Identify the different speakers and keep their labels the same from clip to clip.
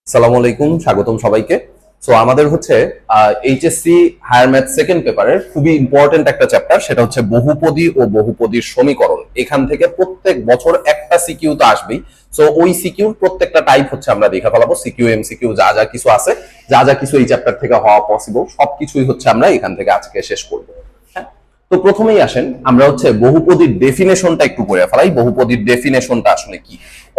Speaker 1: আসসালামু আলাইকুম, স্বাগতম সবাইকে। সো আমাদের হচ্ছে এইচএসসি হায়ার ম্যাথ সেকেন্ড পেপারের খুবই ইম্পর্টেন্ট একটা চ্যাপ্টার, সেটা হচ্ছে বহুপদী ও বহুপদীর সমীকরণ। এখান থেকে প্রত্যেক বছর একটা সিকিউ তো আসবেই। সো ওই সিকিউর প্রত্যেকটা টাইপ হচ্ছে আমরা দেখে ফেলাবো, সিকিউ এমসিকিউ যা যা কিছু আছে, যা যা কিছু এই চ্যাপ্টার থেকে হওয়া পসিবল সবকিছুই হচ্ছে আমরা এখান থেকে আজকে শেষ করবো। তো প্রথমেই আসেন আমরা হচ্ছে বহুপদীর ডেফিনেশনটা একটু পড়ে ফেলাই। বহুপদীর ডেফিনেশনটা আসলে কি?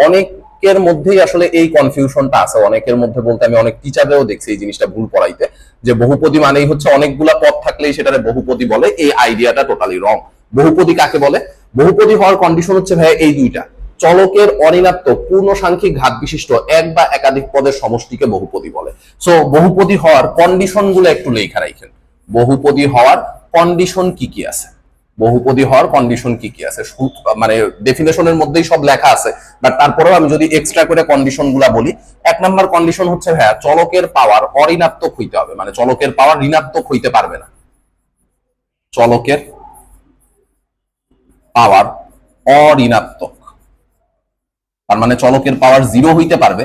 Speaker 1: অনেকের মধ্যেই আসলে এই কনফিউশনটা আছে, অনেকের মধ্যে বলতে আমি অনেক টিচাররাও দেখছি এই জিনিসটা ভুল পড়াইতে, যে বহুপদী মানেই হচ্ছে অনেকগুলা পদ থাকলেই সেটারে বহুপদী বলে। এই আইডিয়াটা টোটালি রং। বহুপদী কাকে বলে? বহুপদী হওয়ার কন্ডিশন হচ্ছে ভাই এই দুইটা: চলকের অঋণাত্মক পূর্ণ সাংখ্যিক ঘাত বিশিষ্ট এক বা একাধিক পদের সমষ্টিকে বহুপদী বলে। সো বহুপদী হওয়ার কন্ডিশন গুলো একটু লেখা রাখেন। বহুপদী হওয়ার কন্ডিশন কি কি আছে, বহুপদী হওয়ার কন্ডিশন কি কি আছে, মানে ডেফিনেশনের মধ্যেই সব লেখা আছে, বাট তারপরেও আমি যদি এক্সট্রা করে কন্ডিশন গুলা বলি, এক নাম্বার কন্ডিশন হচ্ছে ভাইয়া চলকের পাওয়ার অঋণাত্মক হইতে হবে, মানে চলকের পাওয়ার ঋণাত্মক হইতে পারবে না। চলকের পাওয়ার অঋণাত্মক, তার মানে চলকের পাওয়ার জিরো হইতে পারবে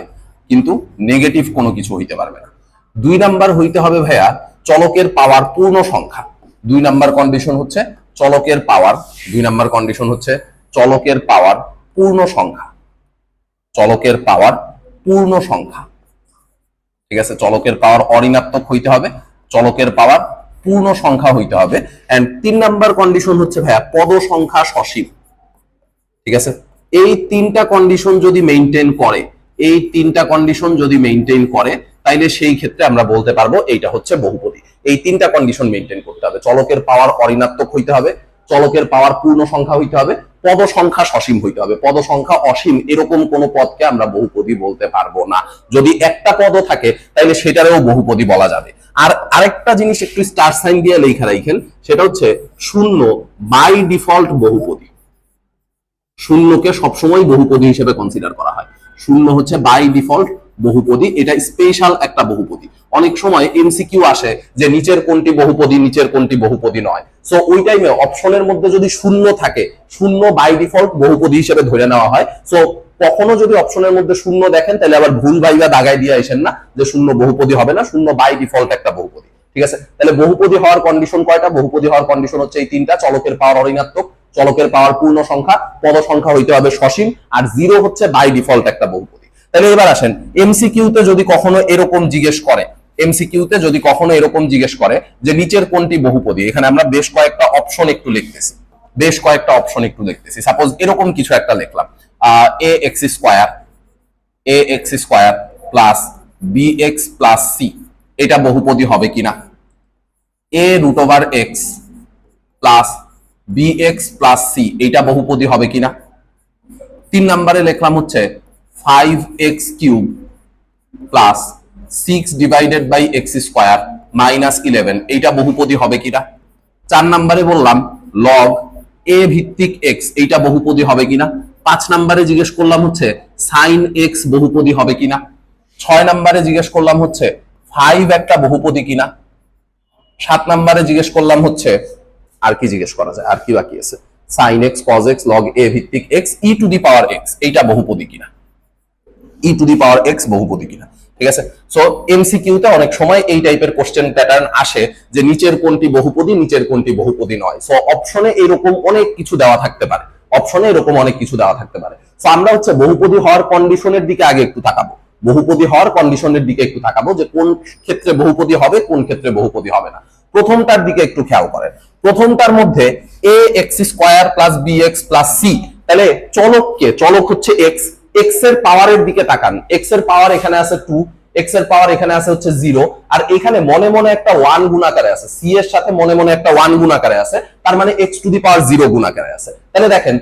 Speaker 1: কিন্তু নেগেটিভ কোনো কিছু হইতে পারবে না। দুই নাম্বার হইতে হবে ভাইয়া চলকের পাওয়ার পূর্ণ সংখ্যা। দুই নাম্বার কন্ডিশন হচ্ছে চলকের পাওয়ার, দুই নাম্বার কন্ডিশন হচ্ছে চলকের পাওয়ার পূর্ণ সংখ্যা। চলকের পাওয়ার পূর্ণ সংখ্যা, ঠিক আছে? চলকের পাওয়ার অঋণাত্মক হইতে হবে, চলকের পাওয়ার পূর্ণ সংখ্যা হইতে হবে। এন্ড তিন নাম্বার কন্ডিশন হচ্ছে ভাইয়া পদ সংখ্যা সসীম, ঠিক আছে? এই তিনটা কন্ডিশন যদি মেইনটেইন করে, এই তিনটা কন্ডিশন যদি মেইনটেইন করে, তাইলে সেই ক্ষেত্রে আমরা বলতে পারবো এইটা হচ্ছে বহুপদী। এই তিনটা কন্ডিশন মেইনটেইন করতে হবে: চলকের পাওয়ার অঋণাত্মক হইতে হবে, চলকের পাওয়ার পূর্ণ সংখ্যা হইতে হবে, পদ সংখ্যা সসীম হইতে হবে। পদ সংখ্যা অসীম এরকম কোন পদকে আমরা বহুপদী বলতে পারবো না। যদি একটা পদও থাকে তাইলে সেটারও বহুপদী বলা যাবে। আর আরেকটা জিনিস একটু স্টার সাইন দিয়ে লেখা রাখেন, সেটা হচ্ছে শূন্য বাই ডিফল্ট বহুপদী। শূন্যকে সবসময় বহুপদী হিসেবে কনসিডার করা হয়। শূন্য হচ্ছে বাই ডিফল্ট বহুপদী, এটা স্পেশাল একটা বহুপদী। অনেক সময় এমসিকিউ আসে যে নিচের কোনটি বহুপদী, নিচের কোনটি বহুপদী নয়। সো ওই টাইমে অপশনের মধ্যে যদি শূন্য থাকে, শূন্য বাই ডিফল্ট বহুপদী হিসেবে ধরে নেওয়া হয়। সো কখনো যদি অপশনের মধ্যে শূন্য দেখেন তাহলে আবার ভুল বাইবা দাগায় দিয়ে আসেন না যে শূন্য বহুপদী হবে না, শূন্য বাই ডিফল্ট একটা বহুপদী, ঠিক আছে? তাহলে বহুপদী হওয়ার কন্ডিশন কয়টা? বহুপদী হওয়ার কন্ডিশন হচ্ছে এই তিনটা: চলকের পাওয়ার অঋণাত্মক, চলকের পাওয়ার পূর্ণ সংখ্যা, পদ সংখ্যা হইতে হবে সসীম, আর জিরো হচ্ছে বাই ডিফল্ট একটা বহুপদী। তাহলে এবার আসেন এমসিকিউতে যদি কখনো এরকম জিজ্ঞেস করে, এমসিকিউতে যদি কখনো এরকম জিজ্ঞেস করে যে নিচের কোনটি বহুপদী, এখানে আমরা বেশ কয়েকটা অপশন একটু লিখতেছি, বেশ কয়েকটা অপশন একটু লিখতেছি। সাপোজ এরকম কিছু একটা লিখলাম, A X square, A X square plus B x plus C, এটা বহুপদী হবে কিনা? A root over x plus B x plus C, এইটা বহুপদী হবে কিনা? তিন নম্বরে লিখলাম হচ্ছে 5x cube plus 6 divided by X square minus 11, এইটা বহুপদী হবে কিনা? চার নম্বরে বললাম লগ এ ভিত্তিক এক্স, এইটা বহুপদী হবে কিনা? পাঁচ নম্বরে জিজ্ঞেস করলাম হচ্ছে সাইন এক্স বহুপদী হবে কিনা? ছয় নম্বরে জিজ্ঞেস করলাম হচ্ছে 5 একটা বহুপদী কিনা? সাত নম্বরে জিজ্ঞেস করলাম হচ্ছে, আর কি জিজ্ঞেস করা যায়, আর কি বাকি আছে, sine X cos X log A ভিত্তিক X E to the power X, এইটা বহুপদী কিনা? ই টু দি পাওয়ার এক্স বহুপদী কিনা, ঠিক আছে? সো এমসিকিউতে অনেক সময় এই টাইপের কোশ্চেন প্যাটার্ন আসে যে নিচের কোনটি বহুপদী, নিচের কোনটি বহুপদী নয়। সো অপশনে এরকম অনেক কিছু দেওয়া থাকতে পারে, অপশনে এরকম অনেক কিছু দেওয়া থাকতে পারে। সো আমরা হচ্ছে বহুপদী হওয়ার কন্ডিশনের দিকে আগে একটু তাকাবো, বহুপদী হওয়ার কন্ডিশনের দিকে একটু তাকাবো যে কোন ক্ষেত্রে বহুপদী হবে, কোন ক্ষেত্রে বহুপদী হবে না। প্রথমটার দিকে একটু খেয়াল করেন। প্রথমটার মধ্যে A X square plus B x plus C, তাহলে চলককে, চলক হচ্ছে এক্স, এক্স এর পাওয়ারের দিকে তাকান। এক্স এর পাওয়ার এখানে আছে 2, এক্স এর পাওয়ার এখানে আছে হচ্ছে 0, আর এখানে মনে মনে একটা 1 গুণাকারে আছে, সি এর সাথে মনে মনে একটা 1 গুণাকারে আছে, তার মানে এক্স টু দি পাওয়ার 0 গুণাকারে আছে। তাহলে দেখেন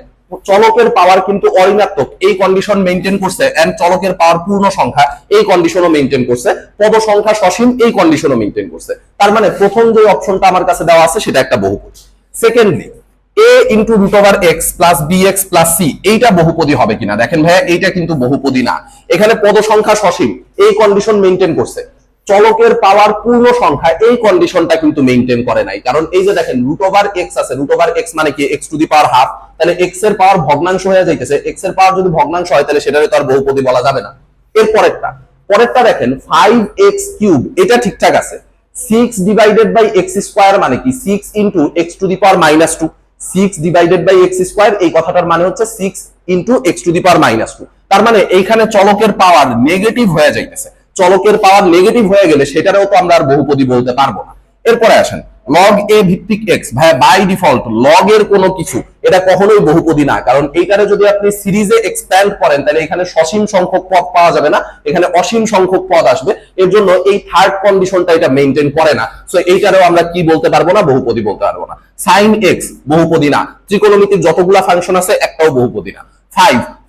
Speaker 1: চলকের পাওয়ার কিন্তু অঋণাত্মক, এই কন্ডিশন মেইনটেইন করছে, এন্ড চলকের পাওয়ার পূর্ণ সংখ্যা, এই কন্ডিশনও মেইনটেইন করছে, পদ সংখ্যা সসীম, এই কন্ডিশনও মেইনটেইন করছে। তার মানে প্রথম যে অপশনটা আমার কাছে দেওয়া আছে সেটা একটা বহুপদী। Secondly a into root over x plus B x plus C, এইটা বহুপদী হবে কিনা? দেখেন ভাইয়া এইটা কিন্তু বহুপদী না। এখানে পদ সংখ্যা সসীম, এই কন্ডিশন মেইনটেইন করছে, চলকের পাওয়ার পূর্ণ সংখ্যা, এই কন্ডিশনটা কিন্তু মেইনটেইন করে নাই। কারণ এই যে দেখেন রুট ওভার এক্স আছে, রুট ওভার এক্স মানে কি x two the power half, তাহলে এক্স এর পাওয়ার ভগ্নাংশ হয়ে যাইতেছে, এক্স এর পাওয়ার যদি ভগ্নাংশ হয় তাহলে সেটারে তো আর বহুপদী বলা যাবে না। এরপরেরটা পরেরটা দেখেন 5x কিউব, এটা ঠিকঠাক আছে। 6 ডিভাইডেড বাই x স্কয়ার মানে কি 6 into x to the power -2। 6 divided by x square এই কথাটার মানে হচ্ছে 6 into x to the power -2। তার মানে এইখানে চলকের পাওয়ার নেগেটিভ হয়ে যাইতেছে। চলকের পাওয়ার নেগেটিভ হয়ে গেলে সেটারও তো আমরা আর বহুপদী বলতে পারবো না। এরপরে আসেন log a ভিত্তিক x, ভাই বাই ডিফল্ট log এর কোনো কিছু এটা কখনোই বহুপদী না, কারণ এইটারে যদি আপনি সিরিজে এক্সপ্যান্ড করেন তাহলে এখানে সসীম সংখ্যক পদ পাওয়া যাবে না, এখানে অসীম সংখ্যক পদ আসবে। এর জন্য এই থার্ড কন্ডিশনটা এটা মেইনটেইন করে না, সো এইটারেও আমরা কি বলতে পারবো না, বহুপদী বলতে পারবো না। sin x বহুপদী না, ত্রিকোণমিতির যতগুলা ফাংশন আছে একটাও বহুপদী না।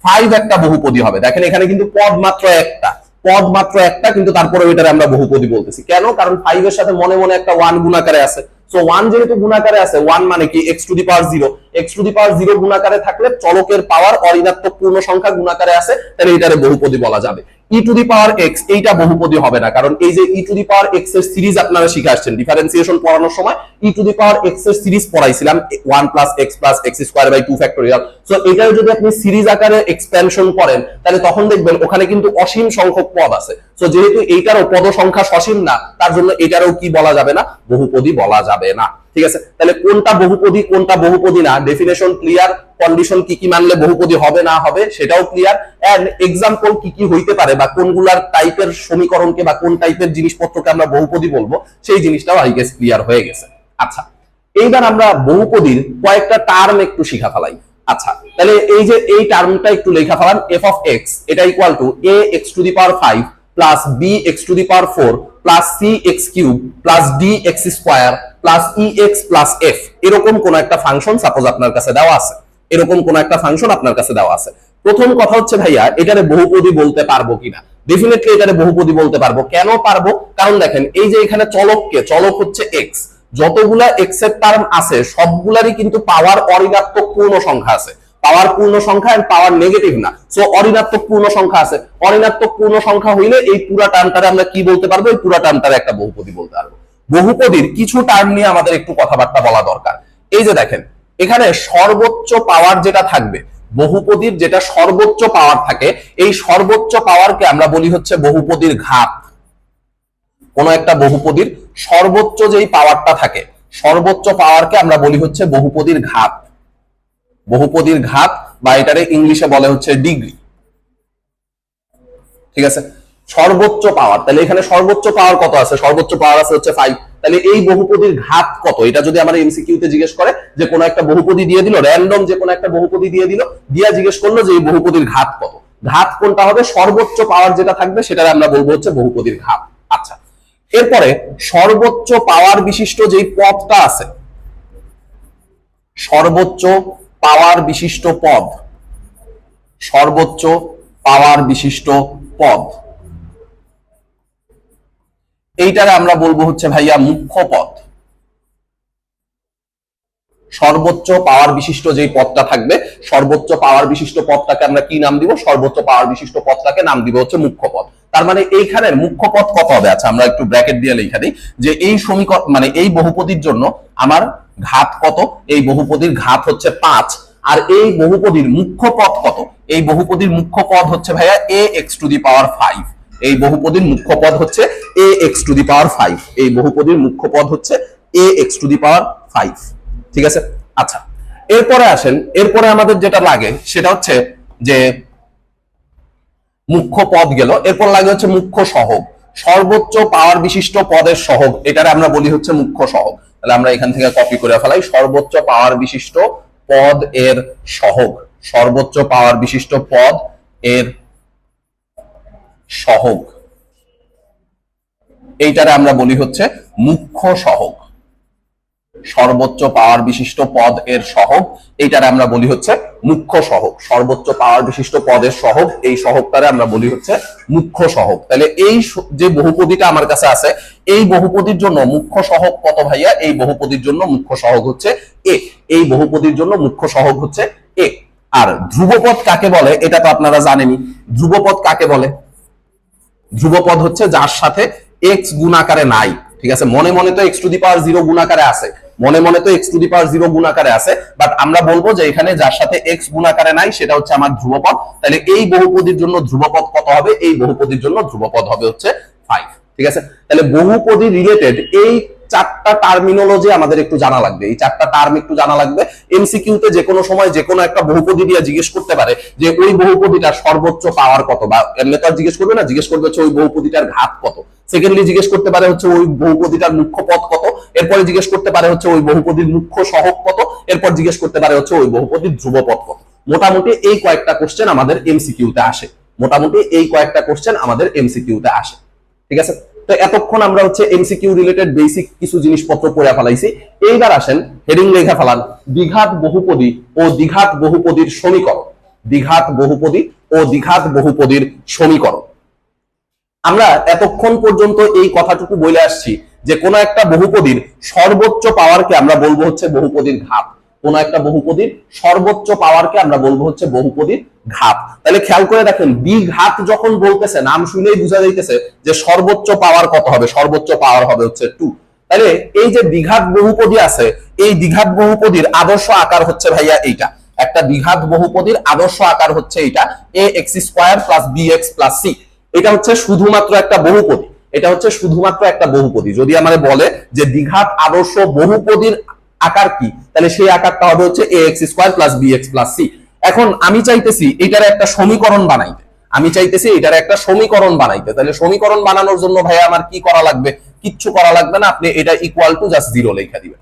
Speaker 1: 5 একটা বহুপদী হবে, দেখেন এখানে কিন্তু পদ মাত্র একটা, কিন্তু তারপরে ওইটারে আমরা বহুপদী বলতেছি কেন, কারণ 5 এর সাথে মনে মনে একটা 1 গুণাকারে আছে। সো 1 যেহেতু গুণাকারে আছে, 1 মানে কি x to the power 0, x to the power 0 গুণাকারে থাকলে চলকের পাওয়ার অঋণাত্মক পূর্ণ সংখ্যা গুণাকারে আছে, তাহলে এটারে বহুপদী বলা যাবে। e to the power x এইটা বহুপদী হবে না, কারণ এই যে e to the power x এর সিরিজ আপনারা শিখে আসছেন ডিফারেন্সিয়েশন পড়ানোর সময়, e to the power x এর সিরিজ পড়াইছিলাম 1 plus x square by 2 factorial. So এটাও যদি আপনি সিরিজ আকারে এক্সপেনশন করেন তাহলে তখন দেখবেন ওখানে কিন্তু অসীম সংখ্যক পদ আছে। সো যেহেতু এইটারও পদ সংখ্যা সসীম না, তার জন্য এটারও কি বলা যাবে না, বহুপদী বলা যাবে না। ঠিক আছে, তাহলে কোনটা বহুপদী কোনটা বহুপদী না ডেফিনেশন ক্লিয়ার, কন্ডিশন কি কি মানলে বহুপদী হবে না হবে সেটাও ক্লিয়ার, এন্ড এক্সাম্পল কি কি হইতে পারে বা কোনগুলার টাইপের সমীকরণকে বা কোন টাইপের জিনিসপত্রকে আমরা বহুপদী বলবো সেই জিনিসটাও আই গেস ক্লিয়ার হয়ে গেছে। আচ্ছা, এইবার আমরা বহুপদীর কয়েকটা টার্ম একটু শিখা ফেলাই। আচ্ছা, তাহলে এই যে এই টার্মটা একটু লেখা ফেলান, f of x এটা equal two a x to the power 5 plus b x to the power 4 plus c x cube plus d x square plus e x plus f, এরকম কোন একটা ফাংশন সাপোজ আপনার কাছে দেওয়া আছে, এরকম কোন একটা ফাংশন আপনার কাছে দেওয়া আছে। প্রথম কথা হচ্ছে ভাইয়া এটারে বহুপদী বলতে পারবো কিনা, ডেফিনেটলি এটারে বহুপদী বলতে পারবো। কেন পারবো, কারণ দেখেন এই যে এখানে চলক হচ্ছে x, যতগুলা x এর টার্ম আছে সবগুলারই কিন্তু পাওয়ার অঋণাত্মক পূর্ণ সংখ্যা আছে, পাওয়ার পূর্ণ সংখ্যা এন্ড পাওয়ার নেগেটিভ না, সো অঋণাত্মক পূর্ণ সংখ্যা আছে। অঋণাত্মক পূর্ণ সংখ্যা হইলে এই পুরা টার্মটারে আমরা কি বলতে পারবো, এই পুরা টার্মটারে একটা বহুপদী বলতে পারবো। বহুপদীর কিছু টার্ম নিয়ে আমাদের একটু কথাবার্তা বলা দরকার। এই যে দেখেন এখানে সর্বোচ্চ পাওয়ার যেটা থাকবে, বহুপদীর যেটা সর্বোচ্চ পাওয়ার থাকে, এই সর্বোচ্চ পাওয়ারকে আমরা বলি হচ্ছে বহুপদীর ঘাত। কোন একটা বহুপদীর সর্বোচ্চ যেই পাওয়ারটা থাকে, সর্বোচ্চ পাওয়ারকে আমরা বলি হচ্ছে বহুপদীর ঘাত, বহুপদীর ঘাত, বা এটারে ইংলিশে বলে হচ্ছে ডিগ্রি। ঠিক আছে, সর্বোচ্চ পাওয়ার, তাহলে এখানে সর্বোচ্চ পাওয়ার কত আছে, সর্বোচ্চ পাওয়ার আছে হচ্ছে 5। তাহলে এই বহুপদীর ঘাত কত, এটা যদি আমার এমসিকিউ তে জিজ্ঞেস করে যে কোন একটা বহুপদী দিয়ে দিল, র্যান্ডম যে কোন একটা বহুপদী দিয়ে দিল, দিয়া জিজ্ঞেস করলো যে এই বহুপদীর ঘাত কত, ঘাত কোনটা হবে, সর্বোচ্চ পাওয়ার যেটা থাকবে সেটা আমরা বলবো হচ্ছে বহুপদীর ঘাত। আচ্ছা, এরপরে সর্বোচ্চ পাওয়ার বিশিষ্ট যেই পদটা আছে, সর্বোচ্চ পাওয়ার বিশিষ্ট পদ, সর্বোচ্চ পাওয়ার বিশিষ্ট পদ, এইটারে আমরা বলবো হচ্ছে ভাইয়া মুখ্য পদ। সর্বোচ্চ পাওয়ার বিশিষ্ট যেই পদটা থাকবে, সর্বোচ্চ পাওয়ার বিশিষ্ট পদটাকে আমরা কি নাম দিব, সর্বোচ্চ পাওয়ার বিশিষ্ট পদটাকে নাম দিব হচ্ছে মুখ্য পদ। তার মানে এইখানের মুখ্য পদ কত হবে, আচ্ছা আমরা একটু ব্র্যাকেট দিয়ে লেখা দিই যে এই সমীকরণ মানে এই বহুপদীর জন্য আমার ঘাত কত, এই বহুপদীর ঘাত হচ্ছে 5, আর এই বহুপদীর মুখ্য পদ কত, এই বহুপদীর মুখ্য পদ হচ্ছে ভাইয়া ax টু দি পাওয়ার 5, এই বহুপদীর মুখ্য পদ হচ্ছে ax টু দি পাওয়ার 5, এই বহুপদীর মুখ্য পদ হচ্ছে ax টু দি পাওয়ার 5। ঠিক আছে, আচ্ছা এরপরে আসেন, এরপরে আমাদের যেটা লাগে সেটা হচ্ছে যে মুখ্য পদ গেল, এরপর লাগে হচ্ছে মুখ্য সহগ, সর্বোচ্চ পাওয়ার বিশিষ্ট পদের সহগ, এটারে আমরা বলি হচ্ছে মুখ্য সহগ। তাহলে আমরা এখান থেকে কপি করে ফেলাই, সর্বোচ্চ পাওয়ার বিশিষ্ট পদ এর সহগ, সর্বোচ্চ পাওয়ার বিশিষ্ট পদ এর সহগ, এইটারে আমরা বলি হচ্ছে মুখ্য সহগ, সর্বোচ্চ পাওয়ার বিশিষ্ট পদ এর সহগ, এইটারে আমরা বলি হচ্ছে মুখ্য সহগ, সর্বোচ্চ পাওয়ার বিশিষ্ট পদের সহগ, এই সহগটারে আমরা বলি হচ্ছে মুখ্য সহগ। তাহলে এই যে বহুপদীটা আমার কাছে আছে, এই বহুপদীর জন্য মুখ্য সহগ কত ভাইয়া, এই বহুপদীর জন্য মুখ্য সহগ হচ্ছে a, এই বহুপদীর জন্য মুখ্য সহগ হচ্ছে a। আর ধ্রুবপদ কাকে বলে এটা তো আপনারা জানেনই, ধ্রুবপদ কাকে বলে, ধ্রুবপদ হচ্ছে যার সাথে x গুণাকারে নাই। ঠিক আছে, মনে মনে তো x টু দি পাওয়ার 0 গুণাকারে আছে, মনে মনে তো এক্স টু দি পাওয়ার 0 গুণ আকারে আছে, বাট আমরা বলবো যে এখানে যার সাথে এক্স গুণ আকারে নাই সেটা হচ্ছে আমার ধ্রুবপদ। তাহলে এই বহুপদীর জন্য ধ্রুবপদ কত হবে? এই বহুপদীর জন্য ধ্রুবপদ হবে হচ্ছে 5। ঠিক আছে, তাহলে বহুপদী রিলেটেড এই চারটা টার্মিনোলজি আমাদের একটু জানা লাগবে, এই চারটা টার্ম একটু জানা লাগবে। এমসিকিউতে যে কোনো সময় যে কোনো একটা বহুপদী দিয়ে জিজ্ঞেস করতে পারে যে ওই বহুপদীটার সর্বোচ্চ পাওয়ার কত, বা এমনি তো আর জিজ্ঞেস করবে না, জিজ্ঞেস করবে হচ্ছে ওই বহুপদীটার ঘাত কত। সেকেন্ডলি জিজ্ঞেস করতে পারে হচ্ছে ওই বহুপদীটার মুখ্য পদ কত, এরপরে জিজ্ঞেস করতে পারে হচ্ছে ওই বহুপদীর মুখ্য সহগ কত, এরপর জিজ্ঞেস করতে পারে হচ্ছে ওই বহুপদীর ধ্রুবপদ কত। মোটামুটি এই কয়েকটা কোশ্চেন আমাদের এমসিকিউতে আসে, মোটামুটি এই কয়েকটা কোশ্চেন আমাদের এমসিকিউতে আসে। ঠিক আছে, তো এতক্ষণ আমরা হচ্ছে এমসিকিউ রিলেটেড বেসিক কিছু জিনিসপত্র পড়ে ফেলাইছি। এইবার আসেন হেডিং লেখা ফেলান দ্বিঘাত বহুপদী ও দ্বিঘাত বহুপদীর সমীকরণ। দ্বিঘাত বহুপদী ও দ্বিঘাত বহুপদীর সমীকরণ। আমরা এতক্ষণ পর্যন্ত এই কথাটুকু বলে আসছি যে কোন একটা বহুপদীর সর্বোচ্চ পাওয়ারকে আমরা বলবো হচ্ছে বহুপদীর ঘাত। কোন একটা বহুপদীর সর্বোচ্চ পাওয়ারকে আমরা বলবো হচ্ছে বহুপদীর ঘাত। তাহলে খেয়াল করে দেখেন দ্বিঘাত যখন বলতেছে নাম শুনেই বোঝা যাইতেছে যে সর্বোচ্চ পাওয়ার কত হবে, সর্বোচ্চ পাওয়ার হবে হচ্ছে 2। তাহলে এই যে দ্বিঘাত বহুপদী আছে, এই দ্বিঘাত বহুপদীর আদর্শ আকার হচ্ছে ভাইয়া এইটা। একটা দ্বিঘাত বহুপদীর আদর্শ আকার হচ্ছে এইটা, ax square plus bx plus c। এটা হচ্ছে শুধুমাত্র একটা বহুপদী, এটা হচ্ছে শুধুমাত্র একটা বহুপদী। যদি আমাদের বলে যে দ্বিঘাত আদর্শ বহুপদীর আকার কি, তাহলে সেই আকারটা হবে হচ্ছে ax square plus bx plus c। এখন আমি চাইতেছি এটার একটা সমীকরণ বানাইতে, আমি চাইতেছি এটার একটা সমীকরণ বানাইতে। তাহলে সমীকরণ বানানোর জন্য ভাই আমার কি করা লাগবে? কিচ্ছু করা লাগবে না, আপনি এটা ইকুয়াল টু জাস্ট 0 লেখা দিবেন।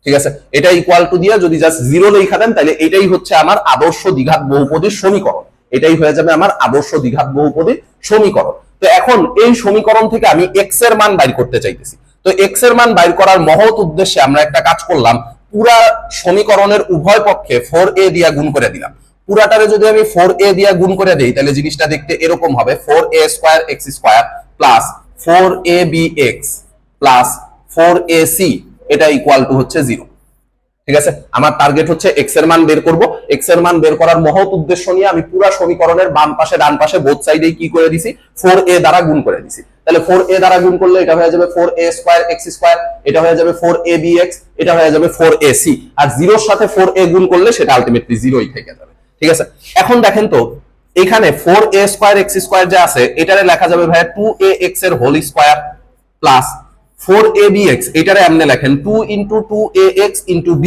Speaker 1: ঠিক আছে, এটা ইকুয়াল টু দিয়ে যদি জাস্ট 0 লেখা দেন তাহলে এটাই হচ্ছে আমার আদর্শ দ্বিঘাত বহুপদীর সমীকরণ। এটাই হয়ে যাবে আমার আদর্শ দ্বিঘাত বহুপদীর সমীকরণ। তো এখন এই সমীকরণ থেকে আমি x এর মান বাইর করতে চাইতেছি। তো x এর মান বাইর করার মহৎ উদ্দেশ্যে আমরা একটা কাজ করলাম, পুরা সমীকরণের উভয় পক্ষে 4a দিয়ে গুণ করে দিলাম। পুরাটারে যদি আমি 4a দিয়ে গুণ করে দেই তাহলে জিনিসটা দেখতে এরকম হবে 4a square x square plus 4abx plus 4ac, এটা ইকুয়াল টু হচ্ছে 0। ঠিক আছে, আমার টার্গেট হচ্ছে x এর মান বের করব। x এর মান বের করার মহৎ উদ্দেশ্য নিয়ে আমি পুরো সমীকরণের বাম পাশে ডান পাশে বোথ সাইডে কি করে দিছি? 4a দ্বারা গুণ করে দিছি। তাহলে 4a দ্বারা গুণ করলে এটা হয়ে যাবে 4a স্কয়ার x স্কয়ার, এটা হয়ে যাবে 4abx, এটা হয়ে যাবে 4ac, আর 0 এর সাথে 4a গুণ করলে সেটা আলটিমেটলি 0ই থেকে যাবে। ঠিক আছে, এখন দেখেন তো এখানে 4a স্কয়ার x স্কয়ার যে আছে এটারে লেখা যাবে ভাই 2ax এর হোল স্কয়ার প্লাস 4abx, এটারে এমনি লেখেন 2 into 2ax into b।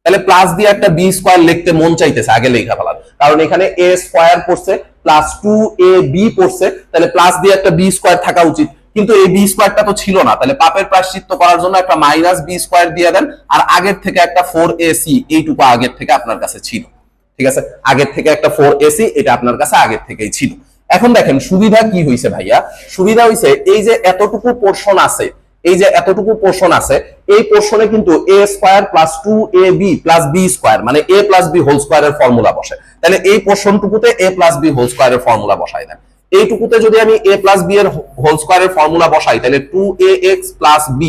Speaker 1: তাহলে প্লাস দিয়ে একটা b স্কয়ার লিখতে মন চাইতেছে, আগে লেখা ফেলার, কারণ এখানে a স্কয়ার পড়ছে প্লাস 2ab পড়ছে, তাহলে প্লাস দিয়ে একটা b স্কয়ার থাকা উচিত, কিন্তু এই b স্কয়ারটা তো ছিল না। তাহলে পাপের প্রায়শ্চিত্ত করার জন্য একটা মাইনাস b স্কয়ার দিয়ে দেন, আর আগের থেকে একটা 4ac, এইটুকু আগের থেকে আপনার কাছে ছিল। ঠিক আছে, আগের থেকে একটা 4ac, এটা আপনার কাছে আগের থেকেই ছিল। এখন দেখেন সুবিধা কি হইছে ভাইয়া? সুবিধা হইছে এই যে এতটুকু পোরশন আছে, এই যে এতটুকু পোরশন আছে, এই পোরশনে কিন্তু a square plus 2ab plus b square মানে a প্লাস b হোল স্কয়ারের ফর্মুলা বসে। তাহলে এই পোরশনটুকুতে a প্লাস b হোল স্কয়ারের ফর্মুলা বসাই দেন। এইটুকুতে যদি আমি a প্লাস b এর হোল স্কয়ারের ফর্মুলা বসাই তাহলে 2ax প্লাস b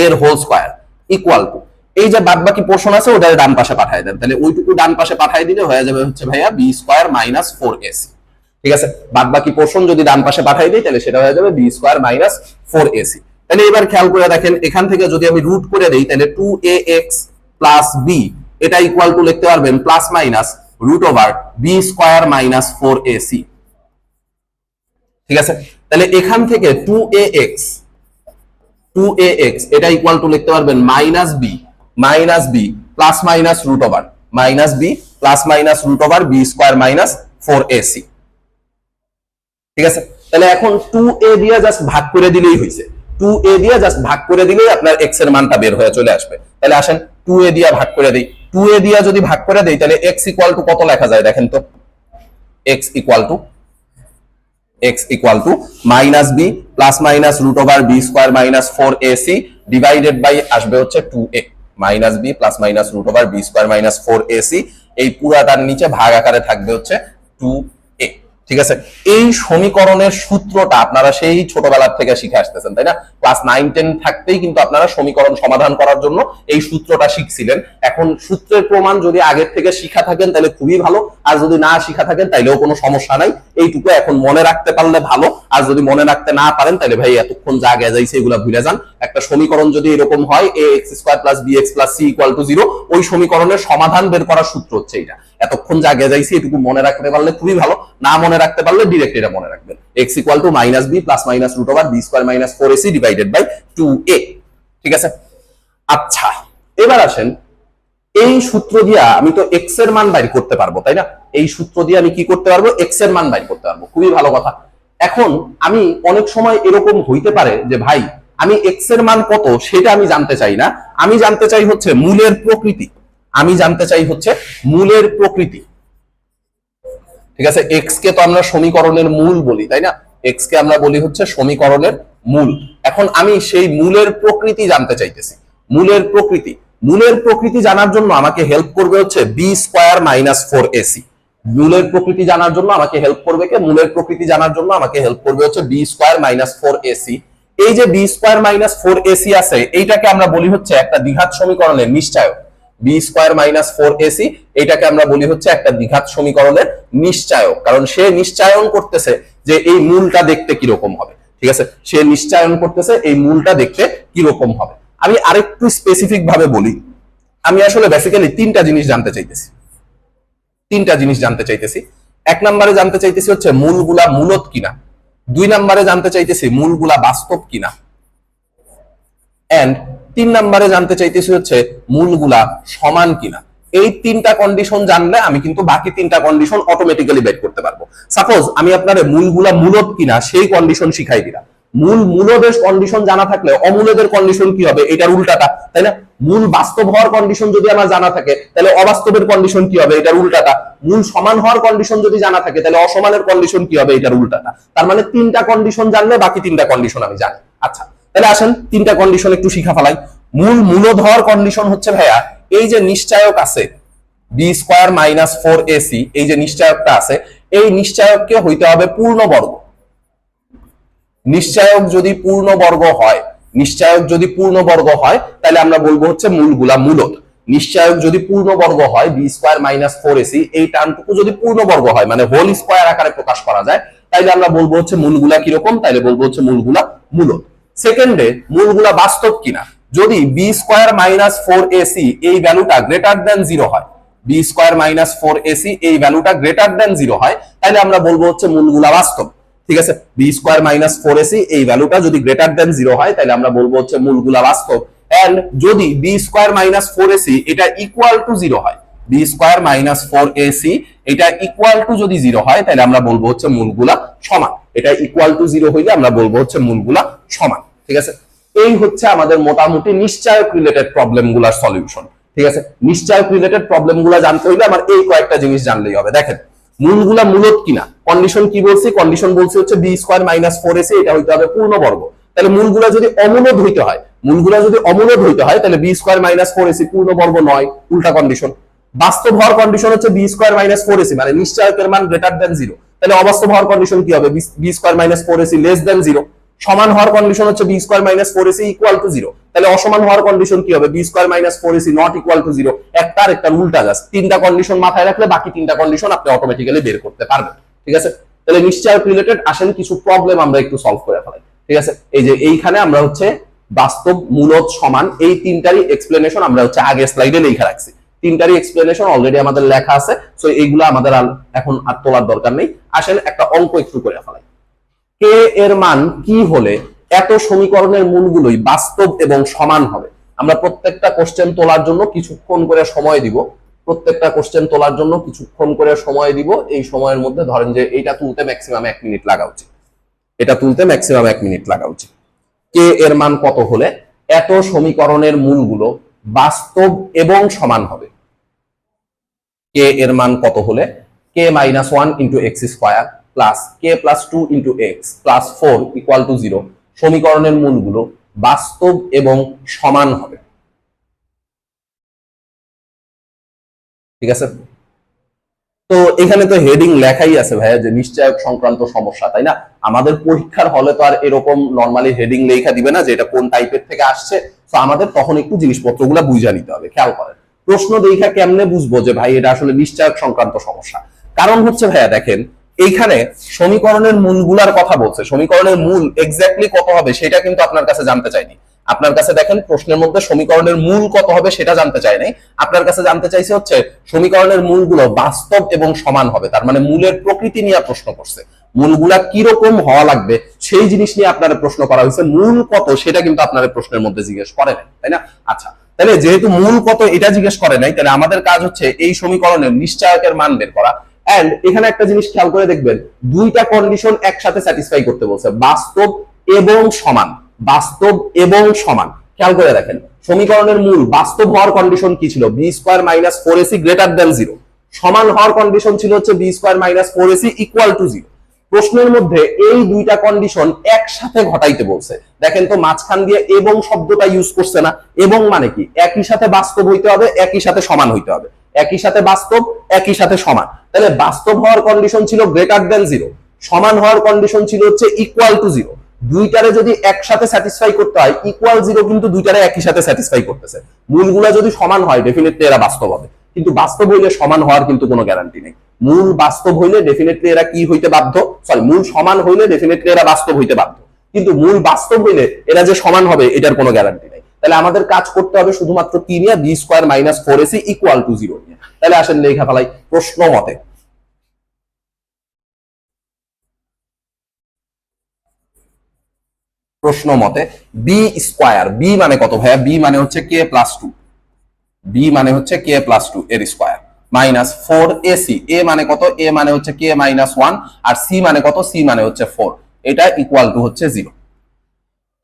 Speaker 1: এর হোল স্কয়ার ইকুয়াল টু এই যে বাদ বাকি পোরশন আছে ওটা ডান পাশে পাঠিয়ে দেন। তাহলে ওইটুকু ডান পাশে পাঠিয়ে দিলে হয়ে যাবে হচ্ছে ভাইয়া b স্কয়ার মাইনাস 4ac। ঠিক আছে, বাদ বাকি পোরশন যদি ডান পাশে পাঠিয়ে দিই তাহলে সেটা হয়ে যাবে b স্কয়ার মাইনাস 4ac। তাহলে এবার খেয়াল করে দেখেন এখান থেকে যদি আমি রুট করে দেই তাহলে 2ax প্লাস b, এটা ইকুয়াল টু লিখতে পারবেন plus minus root over b square minus 4ac। ঠিক আছে, তাহলে এখান থেকে 2ax এটা ইকুয়াল টু লিখতে পারবেন minus b plus minus root over minus b plus minus root over b square minus 4ac। ঠিক আছে, তাহলে এখন 2a দিয়ে জাস্ট ভাগ করে দিলেই হইছে, 2a দিয়ে জাস্ট ভাগ করে দিলেই আপনার x এর মানটা বের হয়ে চলে আসবে। তাহলে আসেন 2a দিয়ে ভাগ করে দেই। 2a দিয়ে যদি ভাগ করে দেই তাহলে x ইকুয়াল টু কত লেখা যায় দেখেন তো? x equal to minus b plus minus root over b square minus 4ac divided by আসবে হচ্ছে 2a minus b plus minus root over b square minus 4ac, এই পুরাটার নিচে ভাগ আকারে থাকবে হচ্ছে 2a। ঠিক আছে, এই সমীকরণের সূত্রটা আপনারা সেই ছোটবেলার থেকে শিখে আসতেছেন তাই না? ক্লাস 9-10 থাকতেই কিন্তু আপনারা সমীকরণ সমাধান করার জন্য এই সূত্রটা শিখছিলেন। এখন সূত্রের প্রমাণ যদি আগের থেকে শিখা থাকেন তাহলে খুবই ভালো, আর যদি না শিখা থাকেন তাইলেও কোনো সমস্যা নাই। এইটুকু এখন মনে রাখতে পারলে ভালো, আর যদি মনে রাখতে না পারেন তাহলে ভাই এতক্ষণ যা গেজাইছে এগুলা ভুলে যান। একটা সমীকরণ যদি এরকম হয় ax² + bx + c = 0, ওই সমীকরণের সমাধান বের করার সূত্র হচ্ছে এটা। এতক্ষণ যা গেজাইছে এটুকু মনে রাখতে পারলে খুবই ভালো, না মনে রাখতে পারলে ডিরেক্ট এটা মনে রাখবেন, x = -b + -√b² - 4ac / 2a। ঠিক আছে? আচ্ছা, এবার আসেন, এই সূত্র দিয়া আমি তো x এর মান বাইর করতে পারবো, তাই না? এই সূত্র দিয়ে আমি কি করতে পারবো? x এর মান বাইর করতে পারবো। খুবই ভালো কথা। এখন আমি অনেক সময় এরকম হইতে পারে যে ভাই আমি x এর মান কত সেটা আমি জানতে চাই না, আমি জানতে চাই হচ্ছে মূলের প্রকৃতি। আমি জানতে চাই হচ্ছে মূলের প্রকৃতি। ঠিক আছে? x কে তো আমরা সমীকরণের মূল বলি, তাই না? x কে আমরা বলি হচ্ছে সমীকরণের মূল। এখন আমি সেই মূলের প্রকৃতি জানতে চাইতেছি। মূলের প্রকৃতি, মূলের প্রকৃতি জানার জন্য আমাকে হেল্প করবে হচ্ছে b² - 4ac। মূলের প্রকৃতি জানার জন্য আমাকে হেল্প করবে কে? মূলের প্রকৃতি জানার জন্য আমাকে হেল্প করবে হচ্ছে b² - 4ac। এই যে b² - 4ac আছে, এইটাকে আমরা বলি হচ্ছে একটা দ্বিঘাত সমীকরণের নিশ্চায়ক। b² - 4ac এটাকে আমরা বলি হচ্ছে একটা দ্বিঘাত সমীকরণের নিশ্চায়ক, কারণ সে নিশ্চয়ন করতেছে যে এই মূলটা দেখতে কিরকম হবে। ঠিক আছে? সে নিশ্চয়ন করতেছে এই মূলটা দেখতে কিরকম হবে। আমি আরেকটু স্পেসিফিক ভাবে বলি, আমি আসলে বেসিক্যালি তিনটা জিনিস জানতে চাইতেছি। এক নম্বরে জানতে চাইতেছি হচ্ছে মূলগুলা মূলত কিনা। 2 নম্বরে জানতে চাইতেছি মূলগুলা বাস্তব কিনা। এন্ড 3 নম্বরে জানতে চাইতেছি হচ্ছে মূলগুলা সমান কিনা। এই তিনটা কন্ডিশন জানলে আমি কিন্তু বাকি তিনটা কন্ডিশন অটোমেটিক্যালি বের করতে পারবো। সাপোজ আমি আপনারে মূলগুলা মূলত কিনা সেই কন্ডিশন শিখাই দিলাম। মূলদের কন্ডিশন জানা থাকলে অমূলদের কন্ডিশন কি হবে? এটার উল্টাটা, তাই না? মূল বাস্তব হওয়ার কন্ডিশন যদি আমার জানা থাকে তাহলে অবাস্তবের কন্ডিশন কি হবে? এটার উল্টাটা। মূল সমান হওয়ার কন্ডিশন যদি জানা থাকে তাহলে অসমানের কন্ডিশন কি হবে? এটার উল্টাটা। তার মানে তিনটা কন্ডিশন জানলে বাকি তিনটা কন্ডিশন আমি জানি। আচ্ছা, তাহলে আসেন তিনটা কন্ডিশন একটু শিখা ফেলাই। মূলত হওয়ার কন্ডিশন হচ্ছে ভাইয়া এই যে নিশ্চয়ক আছে b² - 4ac, এই যে নিশ্চয়কটা আছে এই নিশ্চয়ককে হইতে হবে পূর্ণবর্গ। নিশ্চয়ক যদি পূর্ণবর্গ হয় তাহলে আমরা বলবো হচ্ছে মূলগুলা মূলত। নিশ্চয়ক যদি পূর্ণবর্গ হয় b² - 4ac, এই টার্মটুকু যদি পূর্ণবর্গ হয় মানে হোল স্কয়ার আকারে প্রকাশ করা যায়, তাইলে আমরা বলবো হচ্ছে মূলগুলা কিরকম? তাইলে বলবো হচ্ছে মূলগুলা মূলত। সেকেন্ডে মূলগুলা বাস্তব কিনা। যদি b² - 4ac এই ভ্যালুটা গ্রেটার দ্যান 0 হয়, b² - 4ac এই ভ্যালুটা গ্রেটার দ্যান 0 হয়, তাহলে আমরা বলবো হচ্ছে মূলগুলা বাস্তব। ঠিক আছে? b² - 4ac এই ভ্যালুটা যদি গ্রেটার দ্যান 0 হয় তাহলে আমরা বলবো হচ্ছে মূলগুলা বাস্তব। এন্ড যদি b² - 4ac এটা ইকুয়াল টু 0 হয়, b² - 4ac এটা ইকুয়াল টু যদি 0 হয় তাহলে আমরা বলবো হচ্ছে মূলগুলা সমান। এটা ইকুয়াল টু 0 হইলে আমরা বলবো হচ্ছে মূলগুলা সমান। ঠিক আছে? এই হচ্ছে আমাদের মোটামুটি নিশ্চয়ক রিলেটেড প্রবলেমগুলোর সলিউশন। ঠিক আছে? নিশ্চয়ক রিলেটেড প্রবলেমগুলো জানতে হইলে আমার এই কয়েকটা জিনিস জানলেই হবে। দেখেন, মূলগুলা মূলত কিনা, কন্ডিশন কি বলছি? কন্ডিশন বলছি হচ্ছে b² - 4ac এটা হইতে হবে পূর্ণবর্গ। তাহলে মূলগুলা যদি অমূলদ হইতে হয় তাহলে b² - 4ac পূর্ণবর্গ নয়, উল্টা কন্ডিশন। বাস্তব হওয়ার কন্ডিশন হচ্ছে b² - 4ac মানে নিশ্চয়কের মান গ্রেটার দ্যান 0। তাহলে অবাস্তব হওয়ার কন্ডিশন কি হবে? b² - 4ac less than 0। সমান হওয়ার কন্ডিশন হচ্ছে b² - 4ac ইকুয়াল টু 0। তাহলে অসমান হওয়ার কন্ডিশন কি হবে? b² - 4ac not equal to 0। একটা উল্টা জাস্ট। তিনটা কন্ডিশন মাথায় রাখলে বাকি তিনটা কন্ডিশন আপনি অটোমেটিক্যালি বের করতে পারবেন। ঠিক আছে? তাহলে নিশ্চয়ক রিলেটেড আসেন কিছু প্রবলেম আমরা একটু সলভ করে ফেলাই। ঠিক আছে? এই যে এইখানে আমরা হচ্ছে বাস্তব, মূলত, সমান এই তিনটারই এক্সপ্লেনেশন আমরা হচ্ছে আগের স্লাইডে লেখা রাখছি। তিনটারই এক্সপ্লেনেশন অলরেডি আমাদের লেখা আছে, সো এইগুলো আমাদের এখন আর তোলার দরকার নেই। আসেন একটা অঙ্ক একটু করে ফেলাই। কে এর মান কি হলে এত সমীকরণের মূলগুলোই বাস্তব এবং সমান হবে? আমরা প্রত্যেকটা কোশ্চেন তোলার জন্য কিছুক্ষণ করে সময় দিব। এই সময়ের মধ্যে ধরেন যে এটা তুলতে ম্যাক্সিমাম 1 মিনিট লাগা উচিত। কে এর মান কত হলে এত সমীকরণের মূলগুলো বাস্তব এবং সমান হবে? কে এর মান কত হলে k - 1 × x² plus k + 2 × x plus 4 = 0 সমীকরণের মূলগুলো বাস্তব এবং সমান হবে? ঠিক আছে? তো এখানে তো হেডিং লেখাই আছে ভাইয়া যে নিশ্চয়ক সংক্রান্ত সমস্যা, তাই না? আমাদের পরীক্ষার হলে তো আর এরকম নর্মালি হেডিং লেখা দিবে না যে এটা কোন টাইপের থেকে আসছে। তো আমাদের তখন একটু জিনিসপত্রগুলো বুঝে নিতে হবে। খেয়াল করেন, প্রশ্ন দেখা কেমনে বুঝবো যে ভাই এটা আসলে নিশ্চয়ক সংক্রান্ত সমস্যা? কারণ হচ্ছে ভাইয়া দেখেন, এইখানে সমীকরণের মূলগুলার কথা বলছে, সমীকরণের মূল এক্স্যাক্টলি কত হবে সেটা কিন্তু আপনার কাছে জানতে চাইনি। আপনার কাছে দেখেন প্রশ্নের মধ্যে সমীকরণের মূল কত হবে সেটা জানতে চাই নাই, আপনার কাছে জানতে চাইছে হচ্ছে সমীকরণের মূলগুলো বাস্তব এবং সমান হবে। তার মানে মূলের প্রকৃতি নিয়ে প্রশ্ন করছে, মূলগুলা কিরকম হওয়া লাগবে সেই জিনিস নিয়ে আপনার প্রশ্ন করা হয়েছে। মূল কত সেটা কিন্তু আপনার প্রশ্নের মধ্যে জিজ্ঞেস করে নাই, তাই না? আচ্ছা, তাহলে যেহেতু মূল কত এটা জিজ্ঞেস করে নাই, তাহলে আমাদের কাজ হচ্ছে এই সমীকরণের নিশ্চয়কের মান বের করা। এন্ড এখানে একটা জিনিস খেয়াল করে দেখবেন, দুইটা কন্ডিশন একসাথে স্যাটিসফাই করতে বলছে, বাস্তব এবং সমান। বাস্তব এবং সমান, খেয়াল করে দেখেন সমীকরণের মূল বাস্তব হওয়ার কন্ডিশন কি ছিল? B square minus four ac greater than zero. সমান হওয়ার কন্ডিশন ছিল হচ্ছে b square minus four ac equal to zero. প্রশ্নের মধ্যে এই দুইটা কন্ডিশন একসাথে ঘটাইতে বলছে। দেখেন তো মাঝখান দিয়ে এবং শব্দটা ইউজ করছে না। এবং মানে কি? একই সাথে বাস্তব হইতে হবে, একই সাথে সমান হইতে হবে। একই সাথে বাস্তব, একই সাথে সমান। তাহলে বাস্তব হওয়ার কন্ডিশন ছিল গ্রেটার দেন জিরো, সমান হওয়ার কন্ডিশন ছিল হচ্ছে ইকুয়াল টু জিরো। দুইটারে যদি একসাথে স্যাটিসফাই করতে হয়, ইকুয়াল জিরো কিন্তু দুইটারে একই সাথে স্যাটিসফাই করতেছে। মূলগুলা যদি সমান হয় ডেফিনেটলি এরা বাস্তব হবে, কিন্তু বাস্তব হইলে সমান হওয়ার কিন্তু কোনো গ্যারান্টি নেই। মূল বাস্তব হইলে ডেফিনেটলি এরা কি হইতে বাধ্য, সরি মূল সমান হইলে ডেফিনেটলি এরা বাস্তব হইতে বাধ্য, কিন্তু মূল বাস্তব হইলে এরা যে সমান হবে এটার কোনো গ্যারান্টি নেই। তাহলে আমাদের কাজ করতে হবে শুধুমাত্র কি নিয়ে? B square minus four ac equal to zero নিয়ে। তাহলে আসেন লেখা ফেলাই প্রশ্ন মতে। প্রশ্ন মতে বি স্কোয়ার, বি মানে কত ভাইয়া? বি মানে হচ্ছে কে প্লাস টু, বি মানে হচ্ছে কে প্লাস টু এর স্কোয়ার মাইনাস ফোর এসি, এ মানে কত? এ মানে হচ্ছে কে মাইনাস ওয়ান, আর সি মানে কত? সি মানে হচ্ছে ফোর। এটা ইকুয়াল টু হচ্ছে জিরো।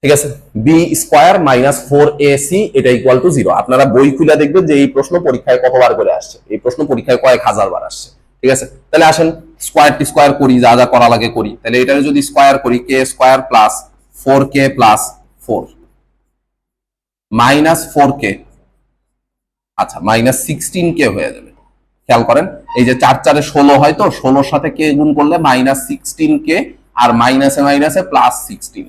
Speaker 1: ঠিক আছে, বি স্কোয়ার মাইনাস ফোর এ সি এটা ইকুয়াল টু জিরো। আপনারা বই খুলে দেখবেন যে এই প্রশ্ন পরীক্ষায় কতবার করে আসছে, এই প্রশ্ন পরীক্ষায় কয়েক হাজার বার আসছে। ঠিক আছে, তাহলে আসেন স্কোয়ার টি স্কোয়ার করি, যা যা করা লাগে করি। তাহলে এটা যদি স্কোয়ার করি, K square plus four K plus four minus four K, আচ্ছা মাইনাস সিক্সটিন কে হয়ে যাবে। খেয়াল করেন, এই যে চার চারে ষোলো হয়, তো ষোলোর সাথে কে গুণ করলে মাইনাস সিক্সটিন কে, আর মাইনাসে মাইনাসে প্লাস সিক্সটিন,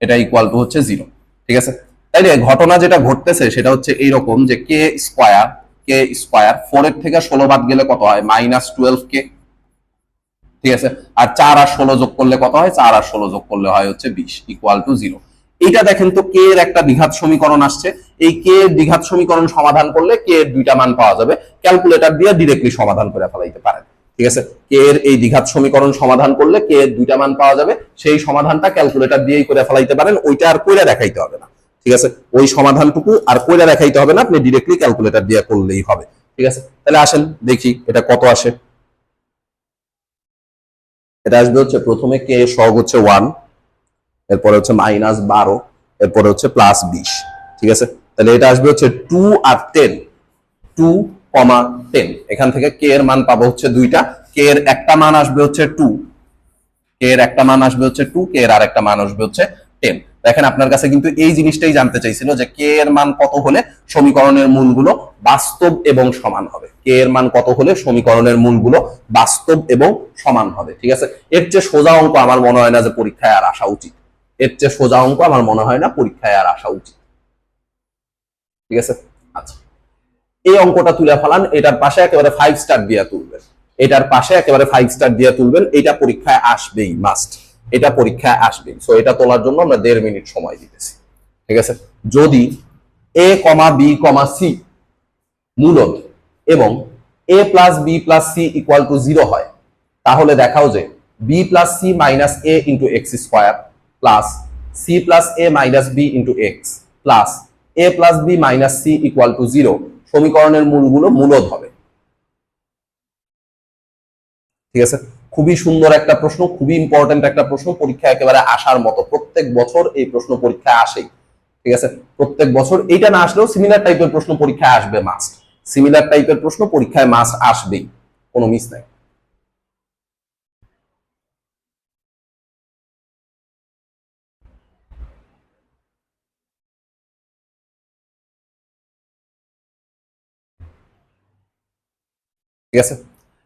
Speaker 1: এটা ইকুয়াল টু হচ্ছে জিরো। ঠিক আছে, তাইলে ঘটনা যেটা ঘটতেছে সেটা হচ্ছে এইরকম যে কে স্কোয়ার ফোর এর থেকে ষোলো বাদ গেলে কত হয়? মাইনাস টুয়েলভ কে। ঠিক আছে, আর চার আর ষোলো যোগ করলে কত হয়? চার আর ষোলো যোগ করলে হয় হচ্ছে বিশ, ইকুয়াল টু জিরো। এটা দেখেন তো কে এর একটা দ্বিঘাত সমীকরণ আসছে। এই কে এর দ্বিঘাত সমীকরণ সমাধান করলে কে এর দুইটা মান পাওয়া যাবে, ক্যালকুলেটর দিয়ে ডিরেক্টলি সমাধান করে ফেলাইতে পারেন। ঠিক আছে, কে এর এই দ্বিঘাত সমীকরণ সমাধান করলে কে এর দুইটা মান পাওয়া যাবে, সেই সমাধানটা ক্যালকুলেটর দিয়েই করে ফেলাইতে পারেন, ওইটা আর কইরা দেখাইতে হবে না। ঠিক আছে, ওই সমাধানটুকু আর কইরা দেখাইতে হবে না, আপনি ডিরেক্টলি ক্যালকুলেটর দিয়ে করলেই হবে। ঠিক আছে, তাহলে আসেন দেখি এটা কত আসে। এটা আসবে হচ্ছে প্রথমে কে সহগ হচ্ছে ওয়ান, এরপরে হচ্ছে মাইনাস বারো, এরপরে হচ্ছে প্লাস বিশ। ঠিক আছে, তাহলে এটা আসবে হচ্ছে টু আর টেন, টু কমা টেন। এখান থেকে কে এর মান পাবো হচ্ছে দুইটা, কে এর একটা মান আসবে হচ্ছে টু, কে এর একটা মান আসবে হচ্ছে টু, কে এর আর একটা মান আসবে হচ্ছে টেন। দেখেন আপনার কাছে কিন্তু এই জিনিসটাই জানতে চাইছিল যে কে এর মান কত হলে সমীকরণের মূলগুলো বাস্তব এবং সমান হবে, কে এর মান কত হলে সমীকরণের মূলগুলো বাস্তব এবং সমান হবে। ঠিক আছে, এর চেয়ে সোজা অঙ্ক আমার মনে হয় না যে পরীক্ষায় আর আসা উচিত, এর চেয়ে সোজা অঙ্ক আমার মনে হয় না পরীক্ষায় আর আসা উচিত। ঠিক আছে, আচ্ছা এই অঙ্কটা তুলে ফেলান, এটার পাশে একেবারে ফাইভ স্টার দিয়ে তুলবেন, এটার পাশে একেবারে ফাইভ স্টার দিয়ে তুলবেন, এটা পরীক্ষায় আসবেই মাস্ট, এটা পরীক্ষায় আসবেই। সো এটা তোলার জন্য আমরা 1.5 মিনিট সময় দিতেছি। ঠিক আছে, যদি এ কমা বি কমা সি মূলদ এবং A plus B plus C equal to zero হয়, তাহলে দেখাও যে B plus C minus A into X square plus C plus A minus B into X plus A plus B minus C equal to zero সমীকরণের মূলগুলো মূলদ হবে। ঠিক আছে, খুবই সুন্দর একটা প্রশ্ন, খুবই ইম্পর্টেন্ট একটা প্রশ্ন, পরীক্ষা একেবারে আসার মতো, প্রত্যেক বছর এই প্রশ্ন পরীক্ষায় আসেই। ঠিক আছে, প্রত্যেক বছর এইটা না আসলেও সিমিলার টাইপের প্রশ্ন পরীক্ষায় আসবে মাস্ট, সিমিলার টাইপের প্রশ্ন পরীক্ষায় মাস্ট আসবেই, কোনো মিস নাই। ঠিক আছে,